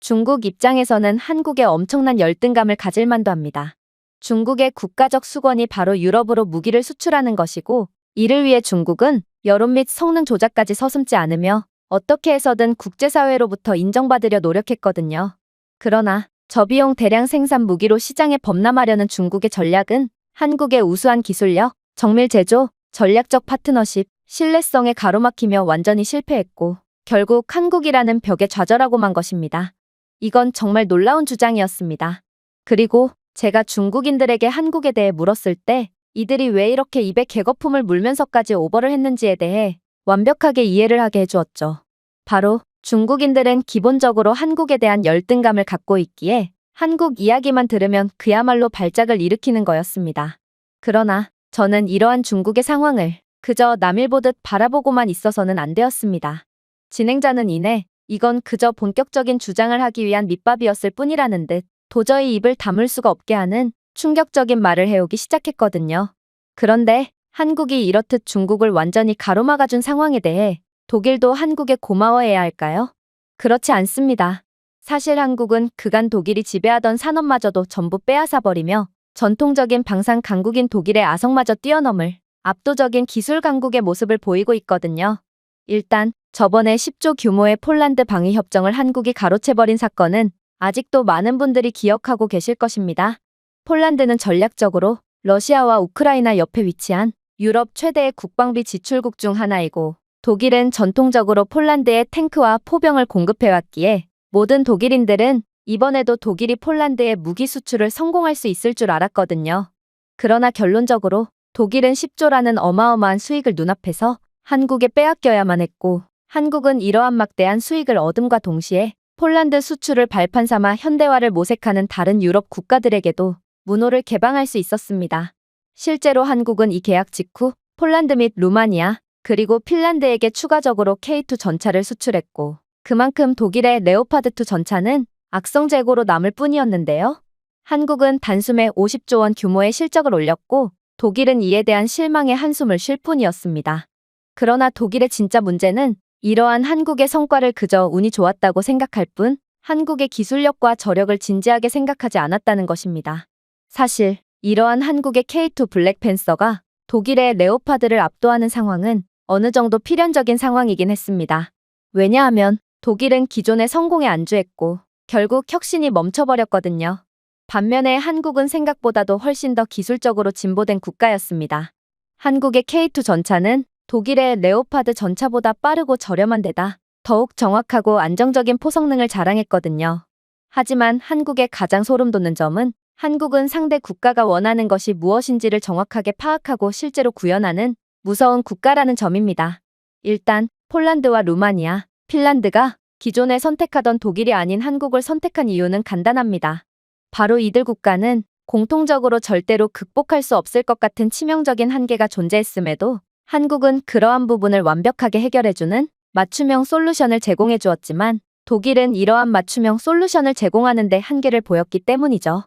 중국 입장에서는 한국에 엄청난 열등감을 가질 만도 합니다. 중국의 국가적 수건이 바로 유럽으로 무기를 수출하는 것이고 이를 위해 중국은 여론 및 성능 조작까지 서슴지 않으며 어떻게 해서든 국제사회로부터 인정받으려 노력했거든요. 그러나 저비용 대량 생산 무기로 시장에 범람하려는 중국의 전략은 한국의 우수한 기술력, 정밀 제조, 전략적 파트너십, 신뢰성에 가로막히며 완전히 실패했고 결국 한국이라는 벽에 좌절하고 만 것입니다. 이건 정말 놀라운 주장이었습니다. 그리고 제가 중국인들에게 한국에 대해 물었을 때 이들이 왜 이렇게 입에 개거품을 물면서까지 오버를 했는지에 대해 완벽하게 이해를 하게 해주었죠. 바로 중국인들은 기본적으로 한국에 대한 열등감을 갖고 있기에 한국 이야기만 들으면 그야말로 발작을 일으키는 거였습니다. 그러나 저는 이러한 중국의 상황을 그저 남일 보듯 바라보고만 있어서는 안 되었습니다. 진행자는 이내 이건 그저 본격적인 주장을 하기 위한 밑밥이었을 뿐이라는 듯 도저히 입을 다물 수가 없게 하는 충격적인 말을 해오기 시작했거든요. 그런데 한국이 이렇듯 중국을 완전히 가로막아준 상황에 대해 독일도 한국에 고마워해야 할까요? 그렇지 않습니다. 사실 한국은 그간 독일이 지배하던 산업마저도 전부 빼앗아버리며 전통적인 방산 강국인 독일의 아성마저 뛰어넘을 압도적인 기술 강국의 모습을 보이고 있거든요. 일단 저번에 10조 규모의 폴란드 방위 협정을 한국이 가로채버린 사건은 아직도 많은 분들이 기억하고 계실 것입니다. 폴란드는 전략적으로 러시아와 우크라이나 옆에 위치한 유럽 최대의 국방비 지출국 중 하나이고 독일은 전통적으로 폴란드에 탱크와 포병을 공급해왔기에 모든 독일인들은 이번에도 독일이 폴란드에 무기 수출을 성공할 수 있을 줄 알았거든요. 그러나 결론적으로 독일은 10조라는 어마어마한 수익을 눈앞에서 한국에 빼앗겨야만 했고 한국은 이러한 막대한 수익을 얻음과 동시에 폴란드 수출을 발판 삼아 현대화를 모색하는 다른 유럽 국가들에게도 문호를 개방할 수 있었습니다. 실제로 한국은 이 계약 직후 폴란드 및 루마니아 그리고 핀란드에게 추가적으로 K2 전차를 수출했고 그만큼 독일의 레오파드2 전차는 악성 재고로 남을 뿐이었는데요. 한국은 단숨에 50조 원 규모의 실적을 올렸고 독일은 이에 대한 실망의 한숨을 쉴 뿐이었습니다. 그러나 독일의 진짜 문제는 이러한 한국의 성과를 그저 운이 좋았다고 생각할 뿐 한국의 기술력과 저력을 진지하게 생각하지 않았다는 것입니다. 사실 이러한 한국의 K2 블랙팬서가 독일의 레오파드를 압도하는 상황은 어느 정도 필연적인 상황이긴 했습니다. 왜냐하면 독일은 기존의 성공에 안주했고 결국 혁신이 멈춰버렸거든요. 반면에 한국은 생각보다도 훨씬 더 기술적으로 진보된 국가였습니다. 한국의 K2 전차는 독일의 레오파드 전차보다 빠르고 저렴한 데다 더욱 정확하고 안정적인 포성능을 자랑했거든요. 하지만 한국의 가장 소름 돋는 점은 한국은 상대 국가가 원하는 것이 무엇인지를 정확하게 파악하고 실제로 구현하는 무서운 국가라는 점입니다. 일단 폴란드와 루마니아, 핀란드가 기존에 선택하던 독일이 아닌 한국을 선택한 이유는 간단합니다. 바로 이들 국가는 공통적으로 절대로 극복할 수 없을 것 같은 치명적인 한계가 존재했음에도 한국은 그러한 부분을 완벽하게 해결해주는 맞춤형 솔루션을 제공해 주었지만 독일은 이러한 맞춤형 솔루션을 제공하는 데 한계를 보였기 때문이죠.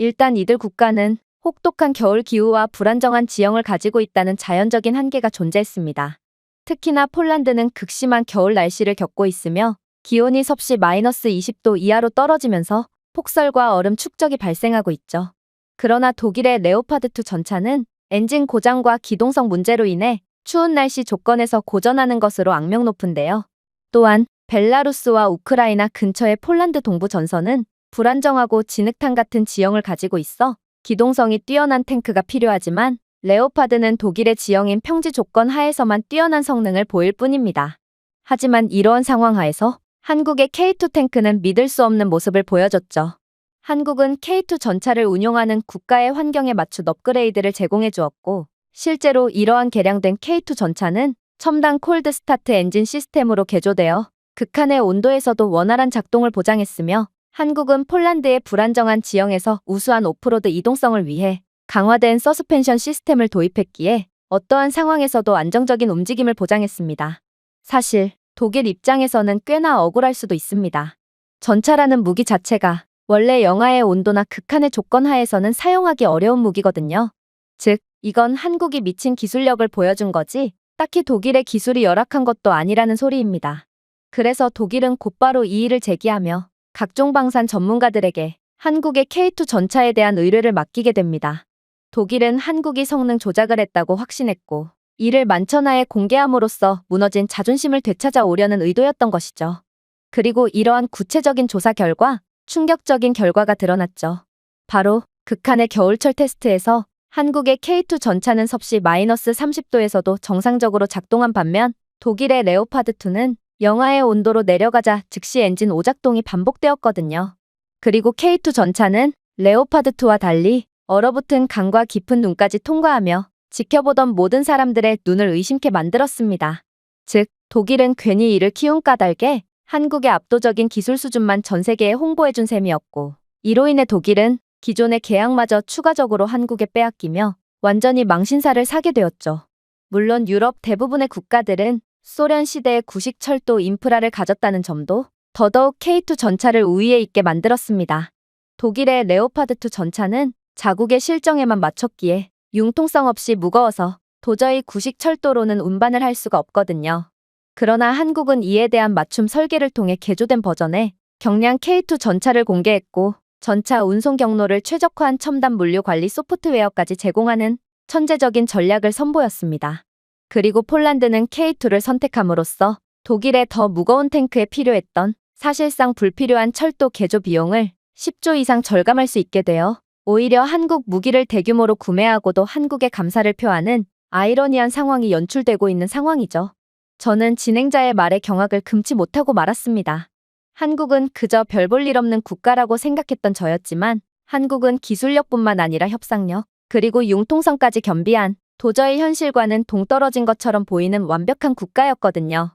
일단 이들 국가는 혹독한 겨울 기후와 불안정한 지형을 가지고 있다는 자연적인 한계가 존재했습니다. 특히나 폴란드는 극심한 겨울 날씨를 겪고 있으며 기온이 섭씨 마이너스 20도 이하로 떨어지면서 폭설과 얼음 축적이 발생하고 있죠. 그러나 독일의 레오파드2 전차는 엔진 고장과 기동성 문제로 인해 추운 날씨 조건에서 고전하는 것으로 악명 높은데요. 또한 벨라루스와 우크라이나 근처의 폴란드 동부 전선은 불안정하고 진흙탕 같은 지형을 가지고 있어 기동성이 뛰어난 탱크가 필요하지만 레오파드는 독일의 지형인 평지 조건 하에서만 뛰어난 성능을 보일 뿐입니다. 하지만 이러한 상황 하에서 한국의 K2 탱크는 믿을 수 없는 모습을 보여줬죠. 한국은 K2 전차를 운용하는 국가의 환경에 맞춘 업그레이드를 제공해 주었고, 실제로 이러한 개량된 K2 전차는 첨단 콜드 스타트 엔진 시스템으로 개조되어 극한의 온도에서도 원활한 작동을 보장했으며, 한국은 폴란드의 불안정한 지형에서 우수한 오프로드 이동성을 위해 강화된 서스펜션 시스템을 도입했기에 어떠한 상황에서도 안정적인 움직임을 보장했습니다. 사실 독일 입장에서는 꽤나 억울할 수도 있습니다. 전차라는 무기 자체가 원래 영하의 온도나 극한의 조건 하에서는 사용하기 어려운 무기거든요. 즉, 이건 한국이 미친 기술력을 보여준 거지 딱히 독일의 기술이 열악한 것도 아니라는 소리입니다. 그래서 독일은 곧바로 이의를 제기하며 각종 방산 전문가들에게 한국의 K2 전차에 대한 의뢰를 맡기게 됩니다. 독일은 한국이 성능 조작을 했다고 확신했고, 이를 만천하에 공개함으로써 무너진 자존심을 되찾아오려는 의도였던 것이죠. 그리고 이러한 구체적인 조사 결과 충격적인 결과가 드러났죠. 바로 극한의 겨울철 테스트에서 한국의 K2 전차는 섭씨 마이너스 30도에서도 정상적으로 작동한 반면 독일의 레오파드2는 영하의 온도로 내려가자 즉시 엔진 오작동이 반복되었거든요. 그리고 K2 전차는 레오파드2와 달리 얼어붙은 강과 깊은 눈까지 통과하며 지켜보던 모든 사람들의 눈을 의심케 만들었습니다. 즉, 독일은 괜히 이를 키운 까닭에 한국의 압도적인 기술 수준만 전 세계에 홍보해준 셈이었고, 이로 인해 독일은 기존의 계약마저 추가적으로 한국에 빼앗기며 완전히 망신살을 사게 되었죠. 물론 유럽 대부분의 국가들은 소련 시대의 구식 철도 인프라를 가졌다는 점도 더더욱 K2 전차를 우위에 있게 만들었습니다. 독일의 레오파드2 전차는 자국의 실정에만 맞췄기에 융통성 없이 무거워서 도저히 구식 철도로는 운반을 할 수가 없거든요. 그러나 한국은 이에 대한 맞춤 설계를 통해 개조된 버전의 경량 K2 전차를 공개했고, 전차 운송 경로를 최적화한 첨단 물류 관리 소프트웨어까지 제공하는 천재적인 전략을 선보였습니다. 그리고 폴란드는 K2를 선택함으로써 독일의 더 무거운 탱크에 필요했던 사실상 불필요한 철도 개조 비용을 10조 이상 절감할 수 있게 되어 오히려 한국 무기를 대규모로 구매하고도 한국에 감사를 표하는 아이러니한 상황이 연출되고 있는 상황이죠. 저는 진행자의 말에 경악을 금치 못하고 말았습니다. 한국은 그저 별 볼 일 없는 국가라고 생각했던 저였지만 한국은 기술력뿐만 아니라 협상력, 그리고 융통성까지 겸비한 도저히 현실과는 동떨어진 것처럼 보이는 완벽한 국가였거든요.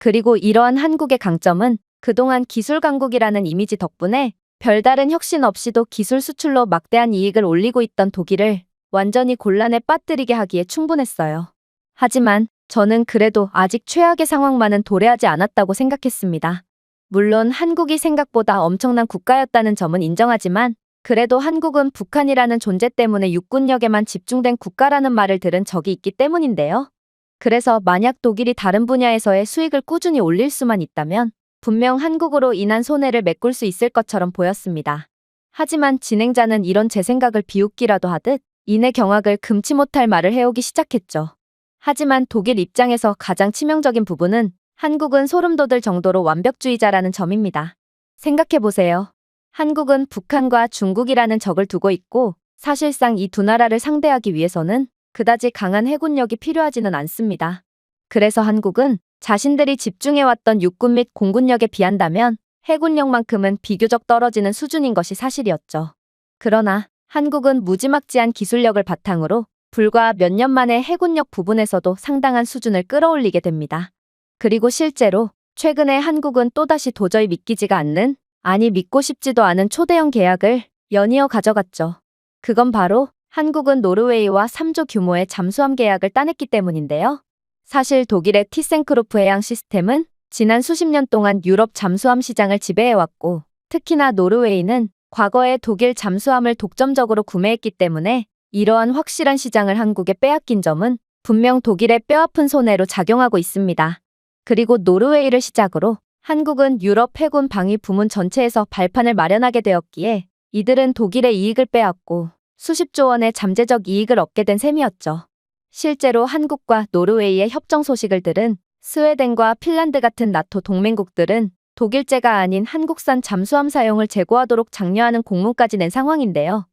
그리고 이러한 한국의 강점은 그동안 기술 강국이라는 이미지 덕분에 별다른 혁신 없이도 기술 수출로 막대한 이익을 올리고 있던 독일을 완전히 곤란에 빠뜨리게 하기에 충분했어요. 하지만 저는 그래도 아직 최악의 상황만은 도래하지 않았다고 생각했습니다. 물론 한국이 생각보다 엄청난 국가였다는 점은 인정하지만 그래도 한국은 북한이라는 존재 때문에 육군력에만 집중된 국가라는 말을 들은 적이 있기 때문인데요. 그래서 만약 독일이 다른 분야에서의 수익을 꾸준히 올릴 수만 있다면 분명 한국으로 인한 손해를 메꿀 수 있을 것처럼 보였습니다. 하지만 진행자는 이런 제 생각을 비웃기라도 하듯 이내 경악을 금치 못할 말을 해오기 시작했죠. 하지만 독일 입장에서 가장 치명적인 부분은 한국은 소름 돋을 정도로 완벽주의자라는 점입니다. 생각해보세요. 한국은 북한과 중국이라는 적을 두고 있고 사실상 이 두 나라를 상대하기 위해서는 그다지 강한 해군력이 필요하지는 않습니다. 그래서 한국은 자신들이 집중해왔던 육군 및 공군력에 비한다면 해군력만큼은 비교적 떨어지는 수준인 것이 사실이었죠. 그러나 한국은 무지막지한 기술력을 바탕으로 불과 몇 년 만에 해군력 부분에서도 상당한 수준을 끌어올리게 됩니다. 그리고 실제로 최근에 한국은 또다시 도저히 믿기지가 않는, 아니 믿고 싶지도 않은 초대형 계약을 연이어 가져갔죠. 그건 바로 한국은 노르웨이와 3조 규모의 잠수함 계약을 따냈기 때문인데요. 사실 독일의 티센크로프 해양 시스템은 지난 수십 년 동안 유럽 잠수함 시장을 지배해왔고, 특히나 노르웨이는 과거에 독일 잠수함을 독점적으로 구매했기 때문에 이러한 확실한 시장을 한국에 빼앗긴 점은 분명 독일의 뼈아픈 손해로 작용하고 있습니다. 그리고 노르웨이를 시작으로 한국은 유럽 해군 방위 부문 전체에서 발판을 마련하게 되었기에 이들은 독일의 이익을 빼앗고 수십조 원의 잠재적 이익을 얻게 된 셈이었죠. 실제로 한국과 노르웨이의 협정 소식을 들은 스웨덴과 핀란드 같은 나토 동맹국들은 독일제가 아닌 한국산 잠수함 사용을 재고하도록 장려하는 공문까지 낸 상황인데요.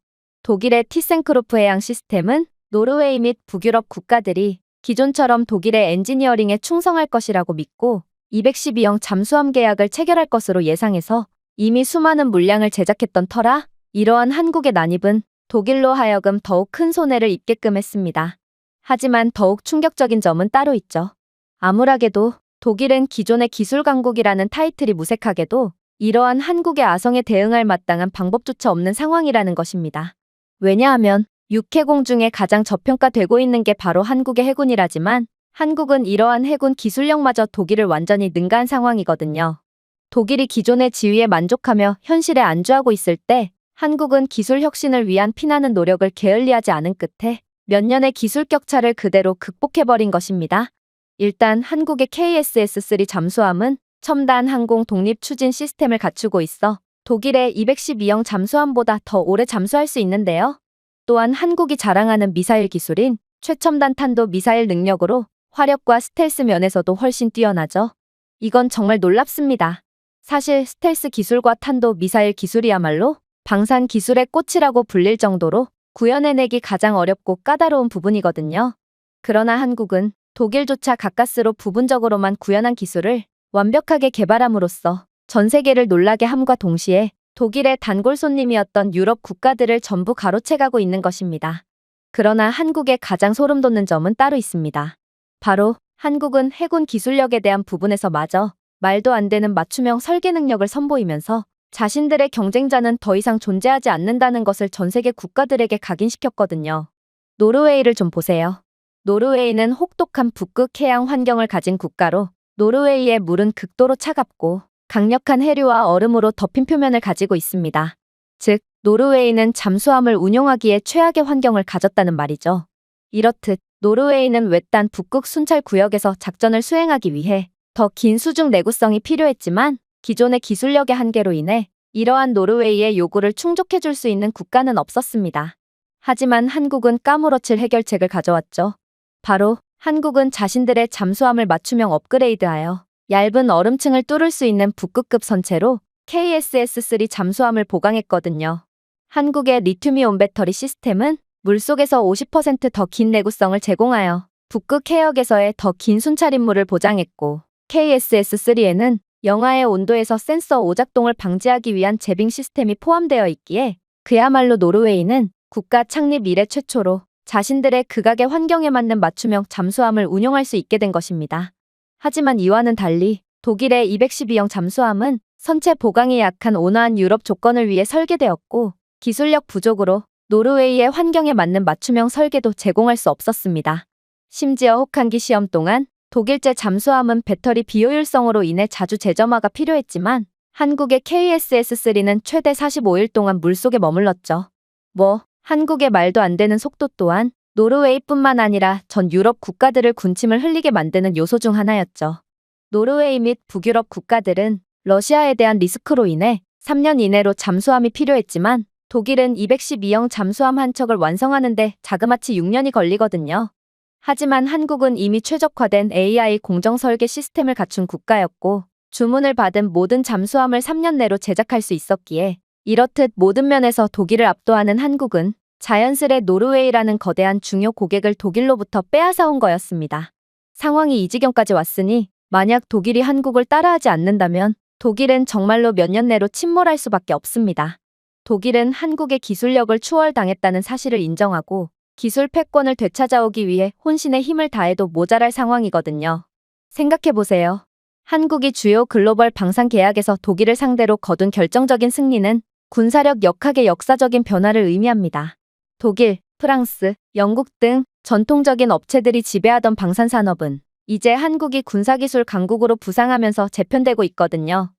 독일의 티센크로프 해양 시스템은 노르웨이 및 북유럽 국가들이 기존처럼 독일의 엔지니어링에 충성할 것이라고 믿고 212형 잠수함 계약을 체결할 것으로 예상해서 이미 수많은 물량을 제작했던 터라 이러한 한국의 난입은 독일로 하여금 더욱 큰 손해를 입게끔 했습니다. 하지만 더욱 충격적인 점은 따로 있죠. 암울하게도 독일은 기존의 기술 강국이라는 타이틀이 무색하게도 이러한 한국의 아성에 대응할 마땅한 방법조차 없는 상황이라는 것입니다. 왜냐하면 육해공 중에 가장 저평가되고 있는 게 바로 한국의 해군이라지만 한국은 이러한 해군 기술력마저 독일을 완전히 능가한 상황이거든요. 독일이 기존의 지위에 만족하며 현실에 안주하고 있을 때 한국은 기술 혁신을 위한 피나는 노력을 게을리하지 않은 끝에 몇 년의 기술 격차를 그대로 극복해버린 것입니다. 일단 한국의 KSS-3 잠수함은 첨단 항공 독립 추진 시스템을 갖추고 있어 독일의 212형 잠수함보다 더 오래 잠수할 수 있는데요. 또한 한국이 자랑하는 미사일 기술인 최첨단 탄도 미사일 능력으로 화력과 스텔스 면에서도 훨씬 뛰어나죠. 이건 정말 놀랍습니다. 사실 스텔스 기술과 탄도 미사일 기술이야말로 방산 기술의 꽃이라고 불릴 정도로 구현해내기 가장 어렵고 까다로운 부분이거든요. 그러나 한국은 독일조차 가까스로 부분적으로만 구현한 기술을 완벽하게 개발함으로써 전 세계를 놀라게 함과 동시에 독일의 단골 손님이었던 유럽 국가들을 전부 가로채가고 있는 것입니다. 그러나 한국의 가장 소름 돋는 점은 따로 있습니다. 바로 한국은 해군 기술력에 대한 부분에서마저 말도 안 되는 맞춤형 설계 능력을 선보이면서 자신들의 경쟁자는 더 이상 존재하지 않는다는 것을 전 세계 국가들에게 각인시켰거든요. 노르웨이를 좀 보세요. 노르웨이는 혹독한 북극 해양 환경을 가진 국가로 노르웨이의 물은 극도로 차갑고 강력한 해류와 얼음으로 덮인 표면을 가지고 있습니다. 즉, 노르웨이는 잠수함을 운용하기에 최악의 환경을 가졌다는 말이죠. 이렇듯 노르웨이는 외딴 북극 순찰 구역에서 작전을 수행하기 위해 더 긴 수중 내구성이 필요했지만 기존의 기술력의 한계로 인해 이러한 노르웨이의 요구를 충족해줄 수 있는 국가는 없었습니다. 하지만 한국은 까무러칠 해결책을 가져왔죠. 바로 한국은 자신들의 잠수함을 맞춤형 업그레이드하여 얇은 얼음층을 뚫을 수 있는 북극급 선체로 KSS-3 잠수함을 보강했거든요. 한국의 리튬이온 배터리 시스템은 물속에서 50%더 긴 내구성을 제공하여 북극 해역에서의 더 긴 순찰 임무를 보장했고 KSS-3에는 영하의 온도에서 센서 오작동을 방지하기 위한 제빙 시스템이 포함되어 있기에 그야말로 노르웨이는 국가 창립 이래 최초로 자신들의 극악의 환경에 맞는 맞춤형 잠수함을 운용할 수 있게 된 것입니다. 하지만 이와는 달리 독일의 212형 잠수함은 선체 보강이 약한 온화한 유럽 조건을 위해 설계되었고 기술력 부족으로 노르웨이의 환경에 맞는 맞춤형 설계도 제공할 수 없었습니다. 심지어 혹한기 시험 동안 독일제 잠수함은 배터리 비효율성으로 인해 자주 재점화가 필요했지만 한국의 KSS-3는 최대 45일 동안 물속에 머물렀죠. 한국의 말도 안 되는 속도 또한 노르웨이뿐만 아니라 전 유럽 국가들을 군침을 흘리게 만드는 요소 중 하나였죠. 노르웨이 및 북유럽 국가들은 러시아에 대한 리스크로 인해 3년 이내로 잠수함이 필요했지만 독일은 212형 잠수함 한 척을 완성하는데 자그마치 6년이 걸리거든요. 하지만 한국은 이미 최적화된 AI 공정 설계 시스템을 갖춘 국가였고 주문을 받은 모든 잠수함을 3년 내로 제작할 수 있었기에 이렇듯 모든 면에서 독일을 압도하는 한국은 자연스레 노르웨이라는 거대한 중요 고객을 독일로부터 빼앗아온 거였습니다. 상황이 이 지경까지 왔으니 만약 독일이 한국을 따라하지 않는다면 독일은 정말로 몇 년 내로 침몰할 수밖에 없습니다. 독일은 한국의 기술력을 추월당했다는 사실을 인정하고 기술 패권을 되찾아오기 위해 혼신의 힘을 다해도 모자랄 상황이거든요. 생각해보세요. 한국이 주요 글로벌 방산 계약에서 독일을 상대로 거둔 결정적인 승리는 군사력 역학의 역사적인 변화를 의미합니다. 독일, 프랑스, 영국 등 전통적인 업체들이 지배하던 방산 산업은 이제 한국이 군사기술 강국으로 부상하면서 재편되고 있거든요.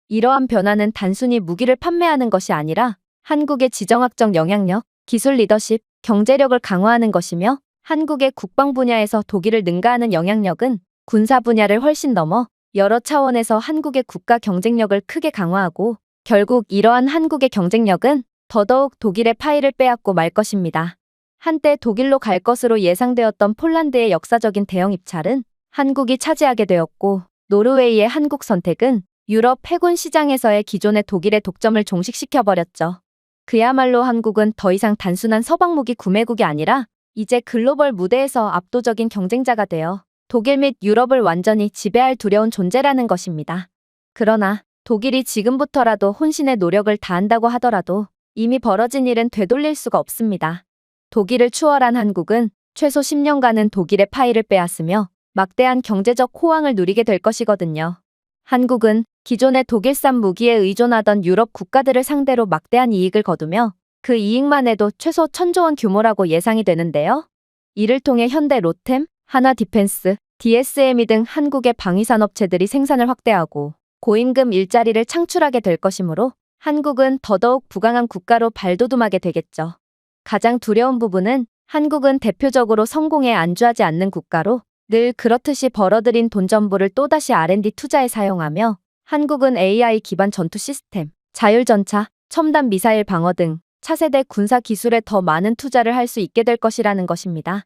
이러한 변화는 단순히 무기를 판매하는 것이 아니라 한국의 지정학적 영향력, 기술 리더십, 경제력을 강화하는 것이며 한국의 국방 분야에서 독일을 능가하는 영향력은 군사 분야를 훨씬 넘어 여러 차원에서 한국의 국가 경쟁력을 크게 강화하고 결국 이러한 한국의 경쟁력은 더더욱 독일의 파일을 빼앗고 말 것입니다. 한때 독일로 갈 것으로 예상되었던 폴란드의 역사적인 대형 입찰은 한국이 차지하게 되었고 노르웨이의 한국 선택은 유럽 해군 시장에서의 기존의 독일의 독점을 종식시켜버렸죠. 그야말로 한국은 더 이상 단순한 서방 무기 구매국이 아니라 이제 글로벌 무대에서 압도적인 경쟁자가 되어 독일 및 유럽을 완전히 지배할 두려운 존재라는 것입니다. 그러나 독일이 지금부터라도 혼신의 노력을 다한다고 하더라도 이미 벌어진 일은 되돌릴 수가 없습니다. 독일을 추월한 한국은 최소 10년간은 독일의 파일을 빼앗으며 막대한 경제적 호황을 누리게 될 것이거든요. 한국은 기존의 독일산 무기에 의존하던 유럽 국가들을 상대로 막대한 이익을 거두며 그 이익만 해도 최소 1000조 원 규모라고 예상이 되는데요. 이를 통해 현대 로템, 하나 디펜스, DSM이 등 한국의 방위산업체들이 생산을 확대하고 고임금 일자리를 창출하게 될 것이므로 한국은 더더욱 부강한 국가로 발돋움하게 되겠죠. 가장 두려운 부분은 한국은 대표적으로 성공에 안주하지 않는 국가로 늘 그렇듯이 벌어들인 돈 전부를 또다시 R&D 투자에 사용하며 한국은 AI 기반 전투 시스템, 자율전차, 첨단 미사일 방어 등 차세대 군사 기술에 더 많은 투자를 할 수 있게 될 것이라는 것입니다.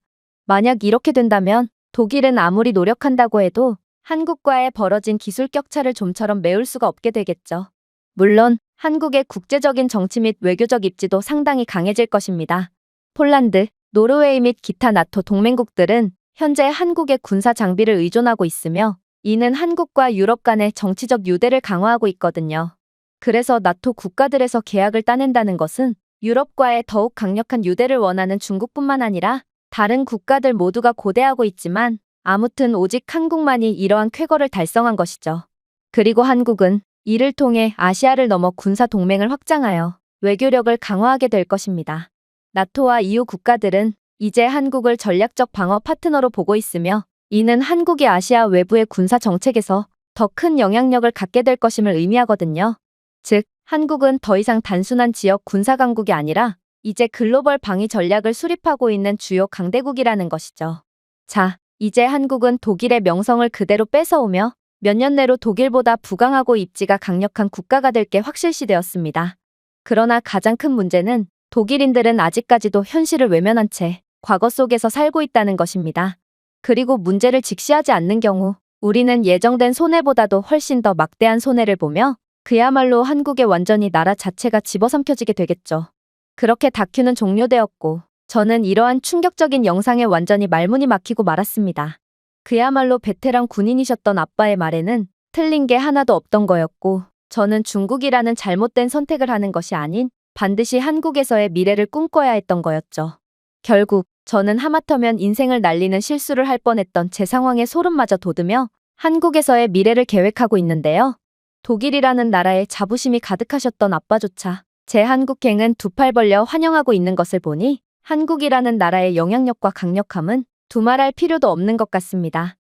만약 이렇게 된다면 독일은 아무리 노력한다고 해도 한국과의 벌어진 기술 격차를 좀처럼 메울 수가 없게 되겠죠. 물론 한국의 국제적인 정치 및 외교적 입지도 상당히 강해질 것입니다. 폴란드, 노르웨이 및 기타 나토 동맹국들은 현재 한국의 군사 장비를 의존하고 있으며 이는 한국과 유럽 간의 정치적 유대를 강화하고 있거든요. 그래서 나토 국가들에서 계약을 따낸다는 것은 유럽과의 더욱 강력한 유대를 원하는 중국뿐만 아니라 다른 국가들 모두가 고대하고 있지만 아무튼 오직 한국만이 이러한 쾌거를 달성한 것이죠. 그리고 한국은 이를 통해 아시아를 넘어 군사 동맹을 확장하여 외교력을 강화하게 될 것입니다. 나토와 EU 국가들은 이제 한국을 전략적 방어 파트너로 보고 있으며 이는 한국이 아시아 외부의 군사 정책에서 더 큰 영향력을 갖게 될 것임을 의미하거든요. 즉, 한국은 더 이상 단순한 지역 군사 강국이 아니라 이제 글로벌 방위 전략을 수립하고 있는 주요 강대국이라는 것이죠. 자, 이제 한국은 독일의 명성을 그대로 뺏어오며 몇 년 내로 독일보다 부강하고 입지가 강력한 국가가 될 게 확실시되었습니다. 그러나 가장 큰 문제는 독일인들은 아직까지도 현실을 외면한 채 과거 속에서 살고 있다는 것입니다. 그리고 문제를 직시하지 않는 경우 우리는 예정된 손해보다도 훨씬 더 막대한 손해를 보며 그야말로 한국의 완전히 나라 자체가 집어삼켜지게 되겠죠. 그렇게 다큐는 종료되었고 저는 이러한 충격적인 영상에 완전히 말문이 막히고 말았습니다. 그야말로 베테랑 군인이셨던 아빠의 말에는 틀린 게 하나도 없던 거였고 저는 중국이라는 잘못된 선택을 하는 것이 아닌 반드시 한국에서의 미래를 꿈꿔야 했던 거였죠. 결국 저는 하마터면 인생을 날리는 실수를 할 뻔했던 제 상황에 소름마저 돋으며 한국에서의 미래를 계획하고 있는데요. 독일이라는 나라에 자부심이 가득하셨던 아빠조차 제 한국행은 두 팔 벌려 환영하고 있는 것을 보니 한국이라는 나라의 영향력과 강력함은 두말할 필요도 없는 것 같습니다.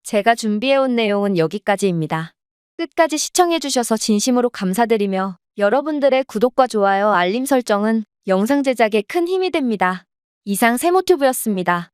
제가 준비해온 내용은 여기까지입니다. 끝까지 시청해주셔서 진심으로 감사드리며 여러분들의 구독과 좋아요, 알림 설정은 영상 제작에 큰 힘이 됩니다. 이상 세모튜브였습니다.